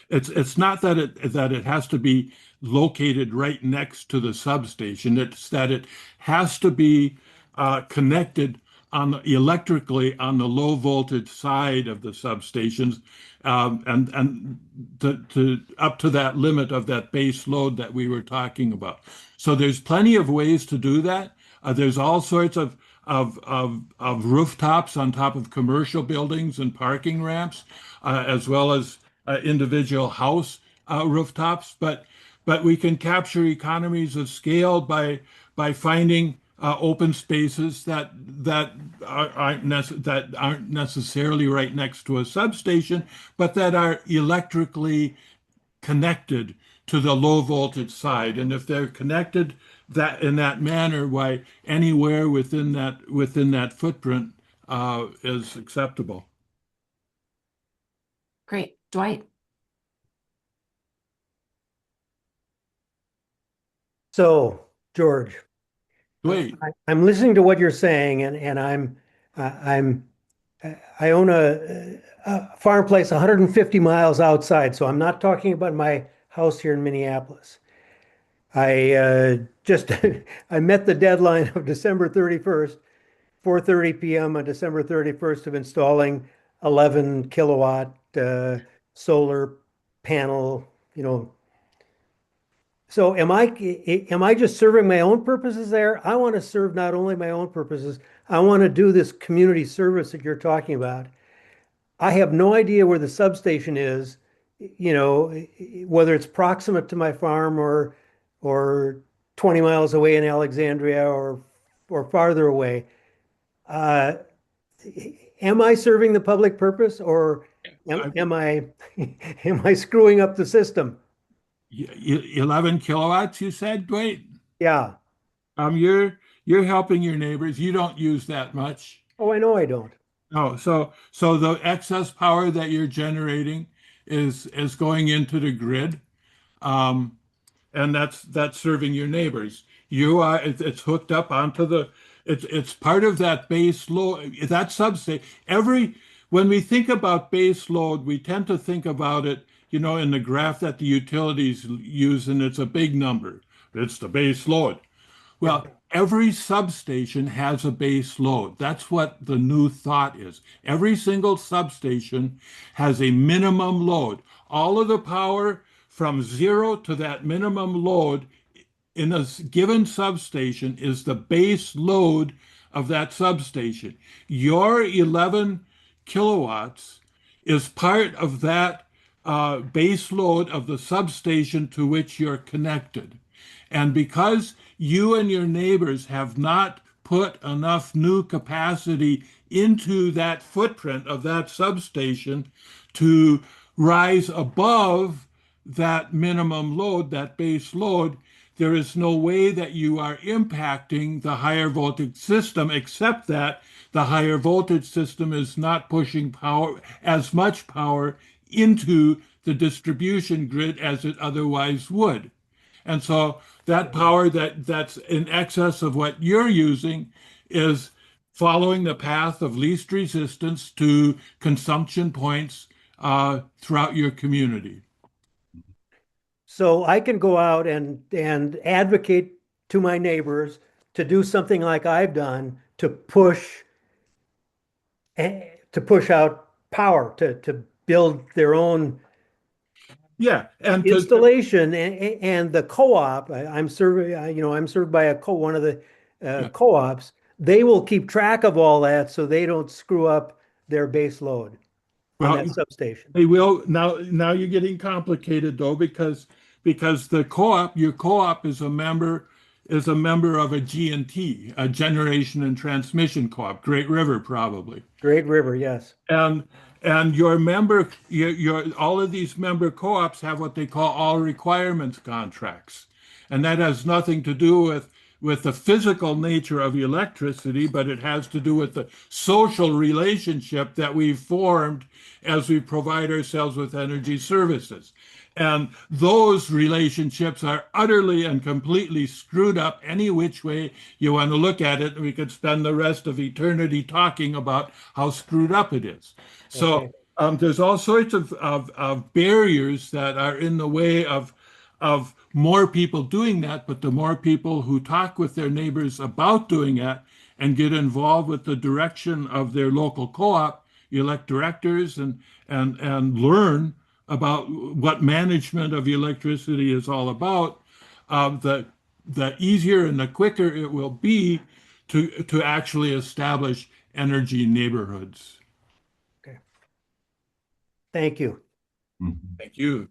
it's not that it has to be located right next to the substation. It's that it has to be connected electrically on the low voltage side of the substations, and to up to that limit of that base load that we were talking about. So there's plenty of ways to do that. There's all sorts of rooftops on top of commercial buildings and parking ramps, as well as individual house rooftops. But we can capture economies of scale by finding open spaces that aren't necessarily right next to a substation, but that are electrically connected to the low voltage side. And if they're connected that in that manner, why anywhere within that footprint is acceptable. Great. Dwight? So, George, Wait, I'm listening to what you're saying, and I'm I own a farm place 150 miles outside, so I'm not talking about my house here in Minneapolis. I just I met the deadline of December 31st, 4:30 p.m. on December 31st of installing 11 kilowatt solar panel, you know. So am I just serving my own purposes there? I want to serve not only my own purposes, I want to do this community service that you're talking about. I have no idea where the substation is, whether it's proximate to my farm or 20 miles away in Alexandria or farther away. Uh, am I serving the public purpose or am I am I screwing up the system? 11 kilowatts, you said, Dwight? Yeah. You're helping your neighbors. You don't use that much. Oh, I know I don't. No, so the excess power that you're generating is going into the grid, um, and that's serving your neighbors. It's hooked up onto it's part of that base load, that substation. When we think about base load, we tend to think about it, in the graph that the utilities use, and it's a big number. It's the base load. Well, every substation has a base load. That's what the new thought is. Every single substation has a minimum load. All of the power from zero to that minimum load in a given substation is the base load of that substation. Your 11 kilowatts is part of that base load of the substation to which you're connected. And because you and your neighbors have not put enough new capacity into that footprint of that substation to rise above that minimum load, that base load, there is no way that you are impacting the higher voltage system, except that the higher voltage system is not pushing power, as much power into the distribution grid as it otherwise would. And so that power that's in excess of what you're using is following the path of least resistance to consumption points throughout your community. So I can go out and advocate to my neighbors to do something like I've done to push out power to build their own Yeah, and installation and the co-op. I'm served by one of the co-ops. They will keep track of all that so they don't screw up their base load on that substation. they will now you're getting complicated though because your co-op is a member of a G&T, a generation and transmission co-op, Great River probably. Great River, yes. And your all of these member co-ops have what they call all requirements contracts. And that has nothing to do with the physical nature of electricity, but it has to do with the social relationship that we've formed as we provide ourselves with energy services. And those relationships are utterly and completely screwed up any which way you want to look at it. We could spend the rest of eternity talking about how screwed up it is. So there's all sorts of barriers that are in the way of more people doing that, but the more people who talk with their neighbors about doing that and get involved with the direction of their local co-op, elect directors and learn about what management of electricity is all about, the easier and the quicker it will be to actually establish energy neighborhoods. Okay. Thank you. Thank you.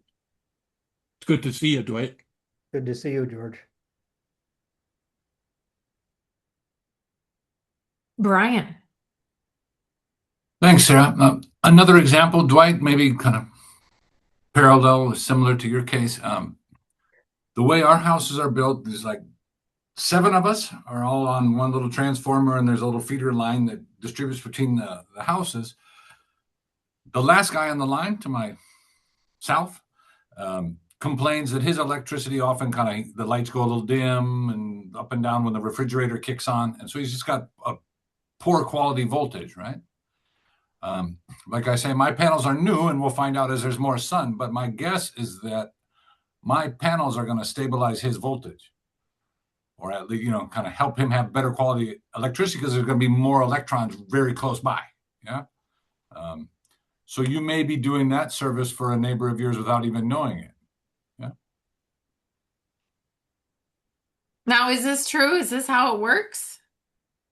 It's good to see you, Dwight. Good to see you, George. Brian. Thanks, Sarah. Another example, Dwight, maybe kind of parallel, similar to your case. The way our houses are built, there's like 7 of us are all on one little transformer, and there's a little feeder line that distributes between the houses. The last guy on the line to my south complains that his electricity often the lights go a little dim and up and down when the refrigerator kicks on. And so he's just got a poor quality voltage, right? Like I say, my panels are new, and we'll find out as there's more sun. But my guess is that my panels are going to stabilize his voltage, or at least, kind of help him have better quality electricity because there's going to be more electrons very close by. Yeah. So you may be doing that service for a neighbor of yours without even knowing it. Yeah. Now, is this true? Is this how it works?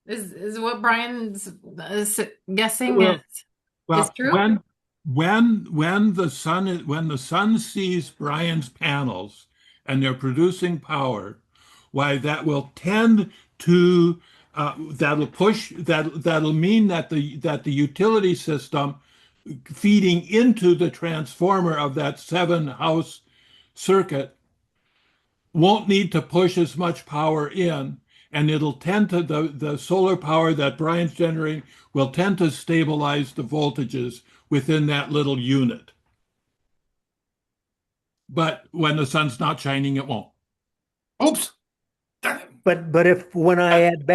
Is what Brian's guessing Well, is well, true? when the sun sees Brian's panels and they're producing power, why that will tend to that'll mean that the utility system feeding into the transformer of that 7-house circuit won't need to push as much power in, and it'll tend to the solar power that Brian's generating will tend to stabilize the voltages within that little unit. But when the sun's not shining, it won't. Oops. But if when I add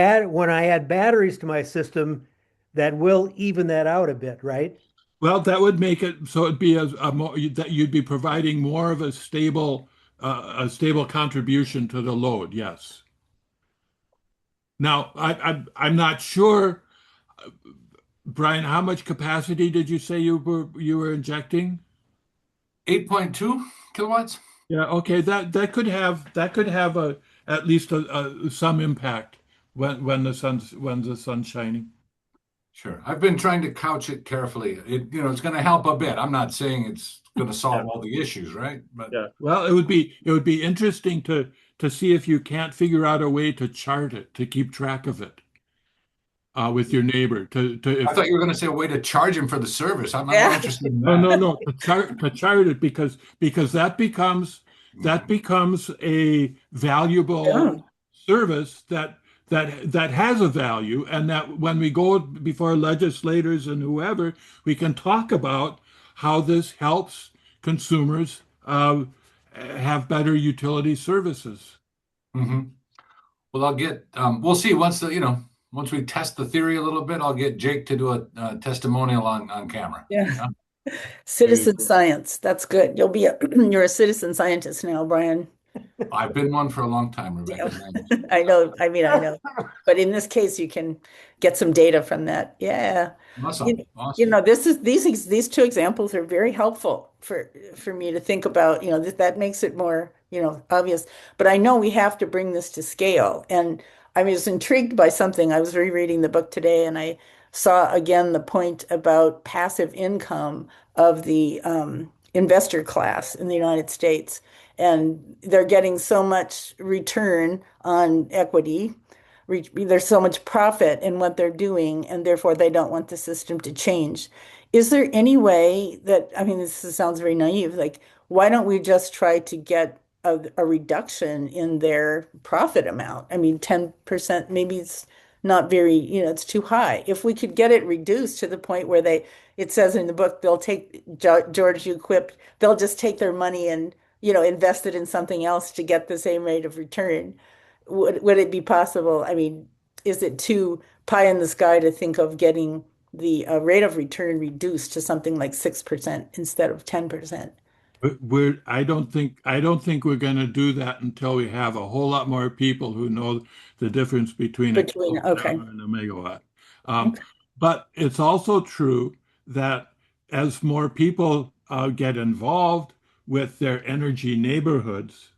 batteries to my system, that will even that out a bit, right? Well, that would make it so it'd be a more that you'd be providing more of a stable contribution to the load. Yes. Now, I'm not sure, Brian, how much capacity did you say you were injecting? 8.2 kilowatts. Yeah, okay, that could have at least some impact when the sun's shining. Sure. I've been trying to couch it carefully. It's going to help a bit. I'm not saying it's going to solve all the issues, right? But Yeah. Well, it would be interesting to see if you can't figure out a way to chart it, to keep track of it with your neighbor. I thought you were going to say a way to charge him for the service. I'm not Yeah. interested in No, that. no, to chart it because that becomes a valuable Yeah. service that has a value, and that when we go before legislators and whoever, we can talk about how this helps consumers have better utility services. Hmm. Well, we'll see once we test the theory a little bit, I'll get Jake to do a testimonial on camera. Yeah. Citizen science. That's good. You're a citizen scientist now, Brian. I've been one for a long time, Rebecca. I know. I mean, I know. But in this case, you can get some data from that. Yeah. Awesome. These two examples are very helpful for me to think about, that makes it more, obvious. But I know we have to bring this to scale. And I was intrigued by something. I was rereading the book today, and I saw again the point about passive income of the investor class in the United States. And they're getting so much return on equity. There's so much profit in what they're doing, and therefore they don't want the system to change. Is there any way that, I mean, this sounds very naive, like, why don't we just try to get a reduction in their profit amount? I mean, 10%, maybe it's not very, it's too high. If we could get it reduced to the point where it says in the book, they'll take, George, you quipped, they'll just take their money and, invest it in something else to get the same rate of return. Would it be possible? I mean, is it too pie in the sky to think of getting the rate of return reduced to something like 6% instead of 10%? I don't think we're going to do that until we have a whole lot more people who know the difference between a kilowatt hour and a megawatt. Okay. But it's also true that as more people get involved with their energy neighborhoods,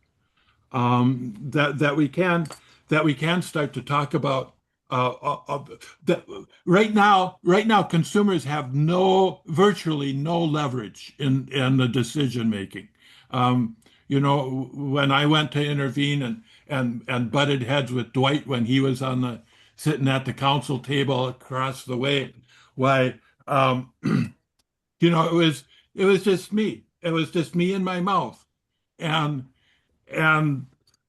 that we can start to talk about that right now consumers have virtually no leverage in the decision making. When I went to intervene and butted heads with Dwight when he was sitting at the council table across the way, why it was just me. It was just me and my mouth. And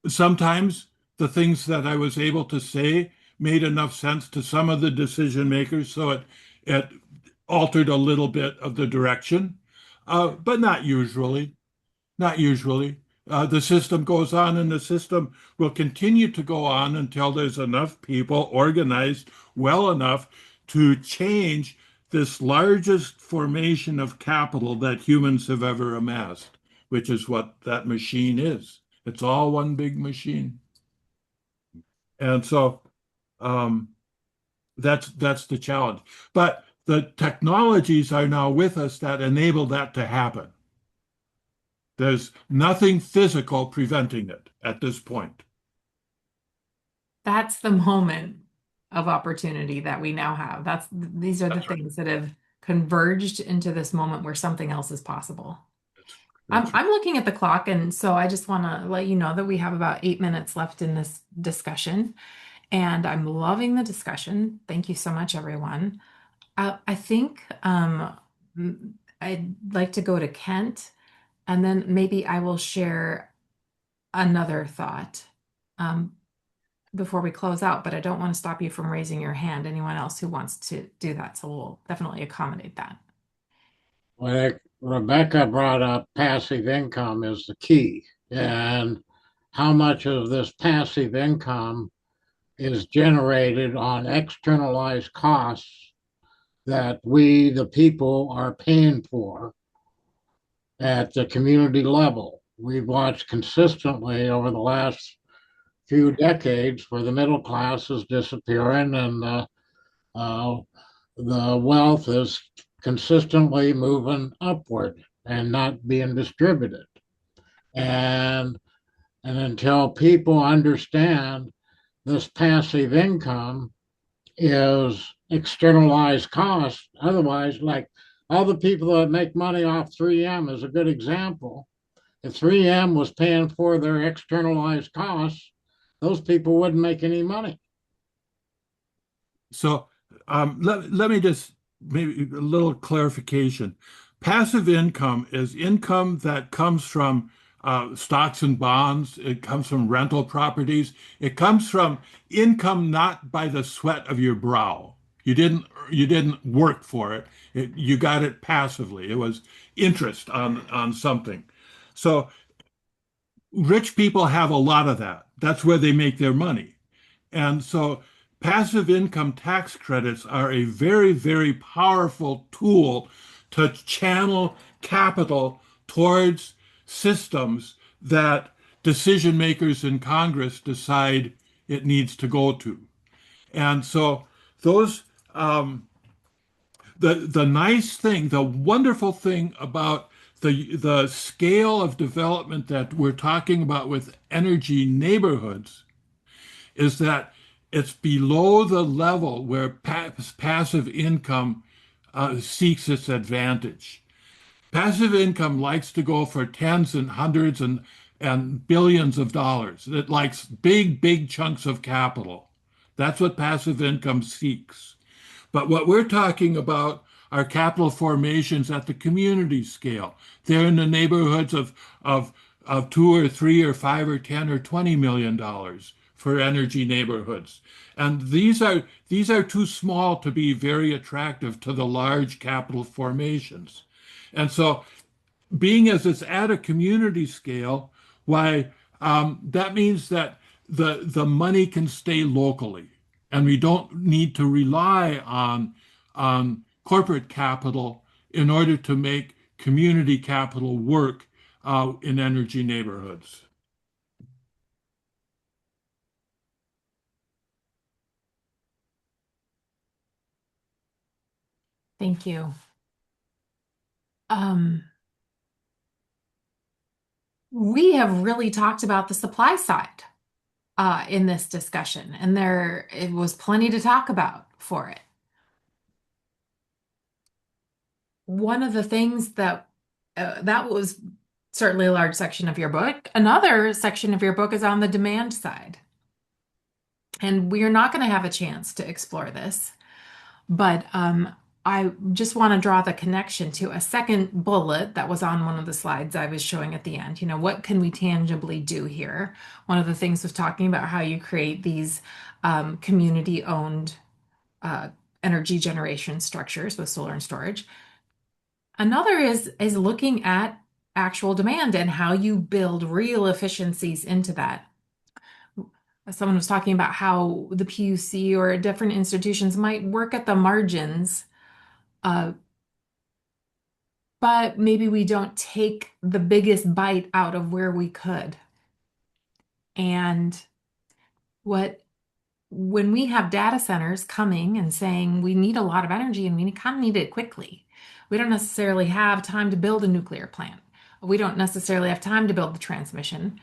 sometimes the things that I was able to say made enough sense to some of the decision makers, so it altered a little bit of the direction, but not usually. Not usually. The system goes on, and the system will continue to go on until there's enough people organized well enough to change this largest formation of capital that humans have ever amassed, which is what that machine is. It's all one big machine. And so that's the challenge. But the technologies are now with us that enable that to happen. There's nothing physical preventing it at this point. That's the moment of opportunity that we now have. These are the That's right. things that have converged into this moment where something else is possible. That's right. I'm looking at the clock, and so I just want to let you know that we have about 8 minutes left in this discussion, and I'm loving the discussion. Thank you so much, everyone. I think I'd like to go to Kent, and then maybe I will share another thought before we close out, but I don't want to stop you from raising your hand. Anyone else who wants to do that, so we'll definitely accommodate that. Well, Rebecca brought up passive income is the key, and how much of this passive income is generated on externalized costs that we, the people, are paying for at the community level. We've watched consistently over the last few decades where the middle class is disappearing and the wealth is consistently moving upward and not being distributed. And until people understand this passive income is externalized cost, otherwise, like all the people that make money off 3M is a good example. If 3M was paying for their externalized costs, those people wouldn't make any money. So let me just maybe a little clarification. Passive income is income that comes from stocks and bonds. It comes from rental properties. It comes from income not by the sweat of your brow. You didn't work for it. You got it passively. It was interest on something. So rich people have a lot of that. That's where they make their money. And so passive income tax credits are a very, very powerful tool to channel capital towards systems that decision makers in Congress decide it needs to go to. And so those the nice thing, the wonderful thing about the scale of development that we're talking about with energy neighborhoods is that it's below the level where passive income seeks its advantage. Passive income likes to go for tens and hundreds and billions of dollars. It likes big, big chunks of capital. That's what passive income seeks. But what we're talking about are capital formations at the community scale. They're in the neighborhoods of 2 or 3 or 5 or 10 or $20 million for energy neighborhoods. And these are too small to be very attractive to the large capital formations. And so being as it's at a community scale, why that means that the money can stay locally, and we don't need to rely on corporate capital in order to make community capital work in energy neighborhoods. Thank you. We have really talked about the supply side in this discussion, and it was plenty to talk about for it. One of the things that was certainly a large section of your book. Another section of your book is on the demand side. And we are not going to have a chance to explore this, but I just want to draw the connection to a second bullet that was on one of the slides I was showing at the end. You know, what can we tangibly do here? One of the things was talking about how you create these community-owned energy generation structures with solar and storage. Another is looking at actual demand and how you build real efficiencies into that. Someone was talking about how the PUC or different institutions might work at the margins Uh, but maybe we don't take the biggest bite out of where we could. And when we have data centers coming and saying we need a lot of energy and we kind of need it quickly, we don't necessarily have time to build a nuclear plant. We don't necessarily have time to build the transmission.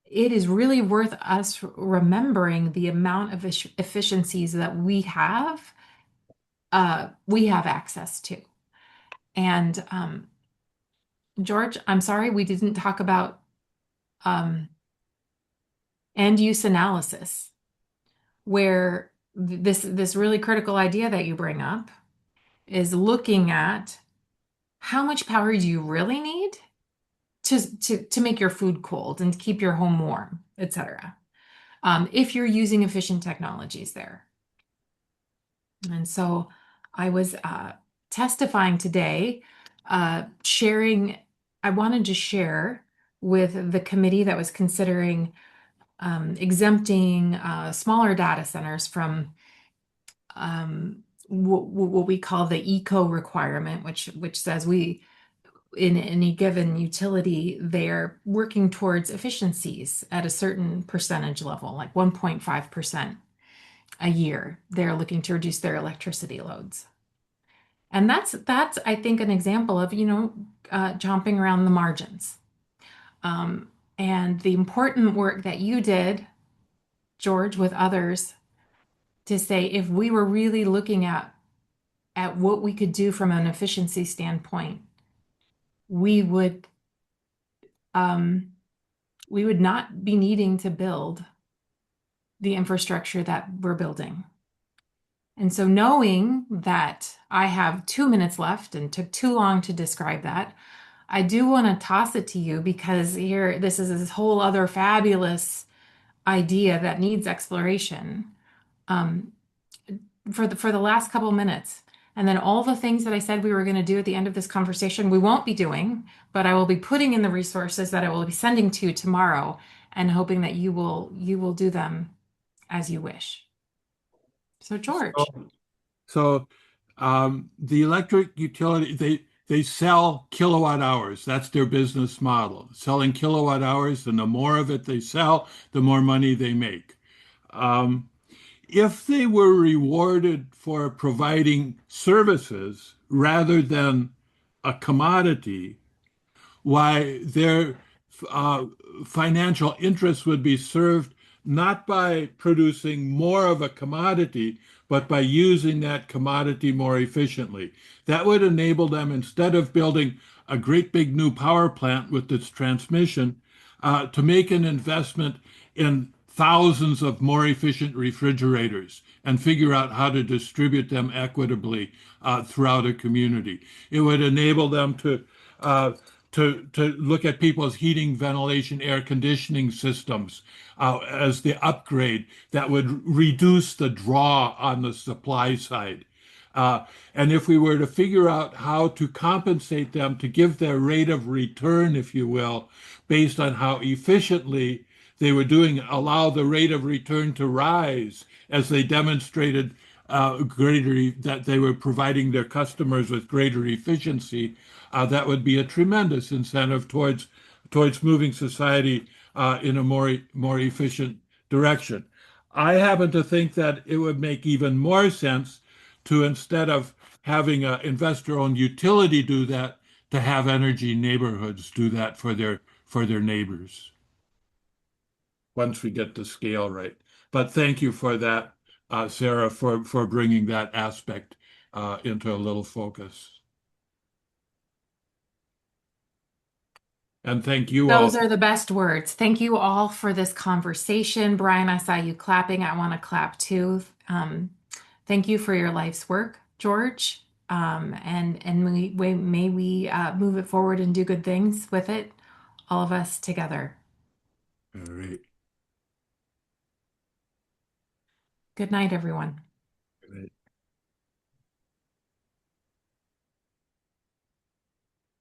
It is really worth us remembering the amount of efficiencies that we have access to. And George, I'm sorry we didn't talk about end use analysis, where this really critical idea that you bring up is looking at how much power do you really need to make your food cold and to keep your home warm, etc. If you're using efficient technologies there. And so I was testifying today, I wanted to share with the committee that was considering exempting smaller data centers from what we call the eco requirement, which says in any given utility, they're working towards efficiencies at a certain percentage level, like 1.5% a year. They're looking to reduce their electricity loads. And that's I think an example of, jumping around the margins. And the important work that you did, George, with others, to say if we were really looking at what we could do from an efficiency standpoint, we would not be needing to build the infrastructure that we're building. And so knowing that I have 2 minutes left and took too long to describe that, I do want to toss it to you because this is this whole other fabulous idea that needs exploration for the last couple minutes. And then all the things that I said we were going to do at the end of this conversation, we won't be doing, but I will be putting in the resources that I will be sending to you tomorrow and hoping that you will do them as you wish. So George. So the electric utility, they sell kilowatt hours. That's their business model. Selling kilowatt hours, and the more of it they sell, the more money they make. If they were rewarded for providing services rather than a commodity, why their financial interests would be served not by producing more of a commodity, but by using that commodity more efficiently. That would enable them, instead of building a great big new power plant with its transmission, to make an investment in thousands of more efficient refrigerators and figure out how to distribute them equitably throughout a community. It would enable them to look at people's heating, ventilation, air conditioning systems as the upgrade that would reduce the draw on the supply side. And if we were to figure out how to compensate them to give their rate of return, if you will, based on how efficiently they were doing, allow the rate of return to rise as they demonstrated that they were providing their customers with greater efficiency, that would be a tremendous incentive towards moving society in a more efficient direction. I happen to think that it would make even more sense to, instead of having an investor-owned utility do that, to have energy neighborhoods do that for their neighbors once we get the scale right. But thank you for that, Sarah, for bringing that aspect into a little focus. And thank you all. Those are the best words. Thank you all for this conversation. Brian, I saw you clapping. I want to clap too. Thank you for your life's work, George. And may we move it forward and do good things with it, all of us together. All right. Good night, everyone. Good night.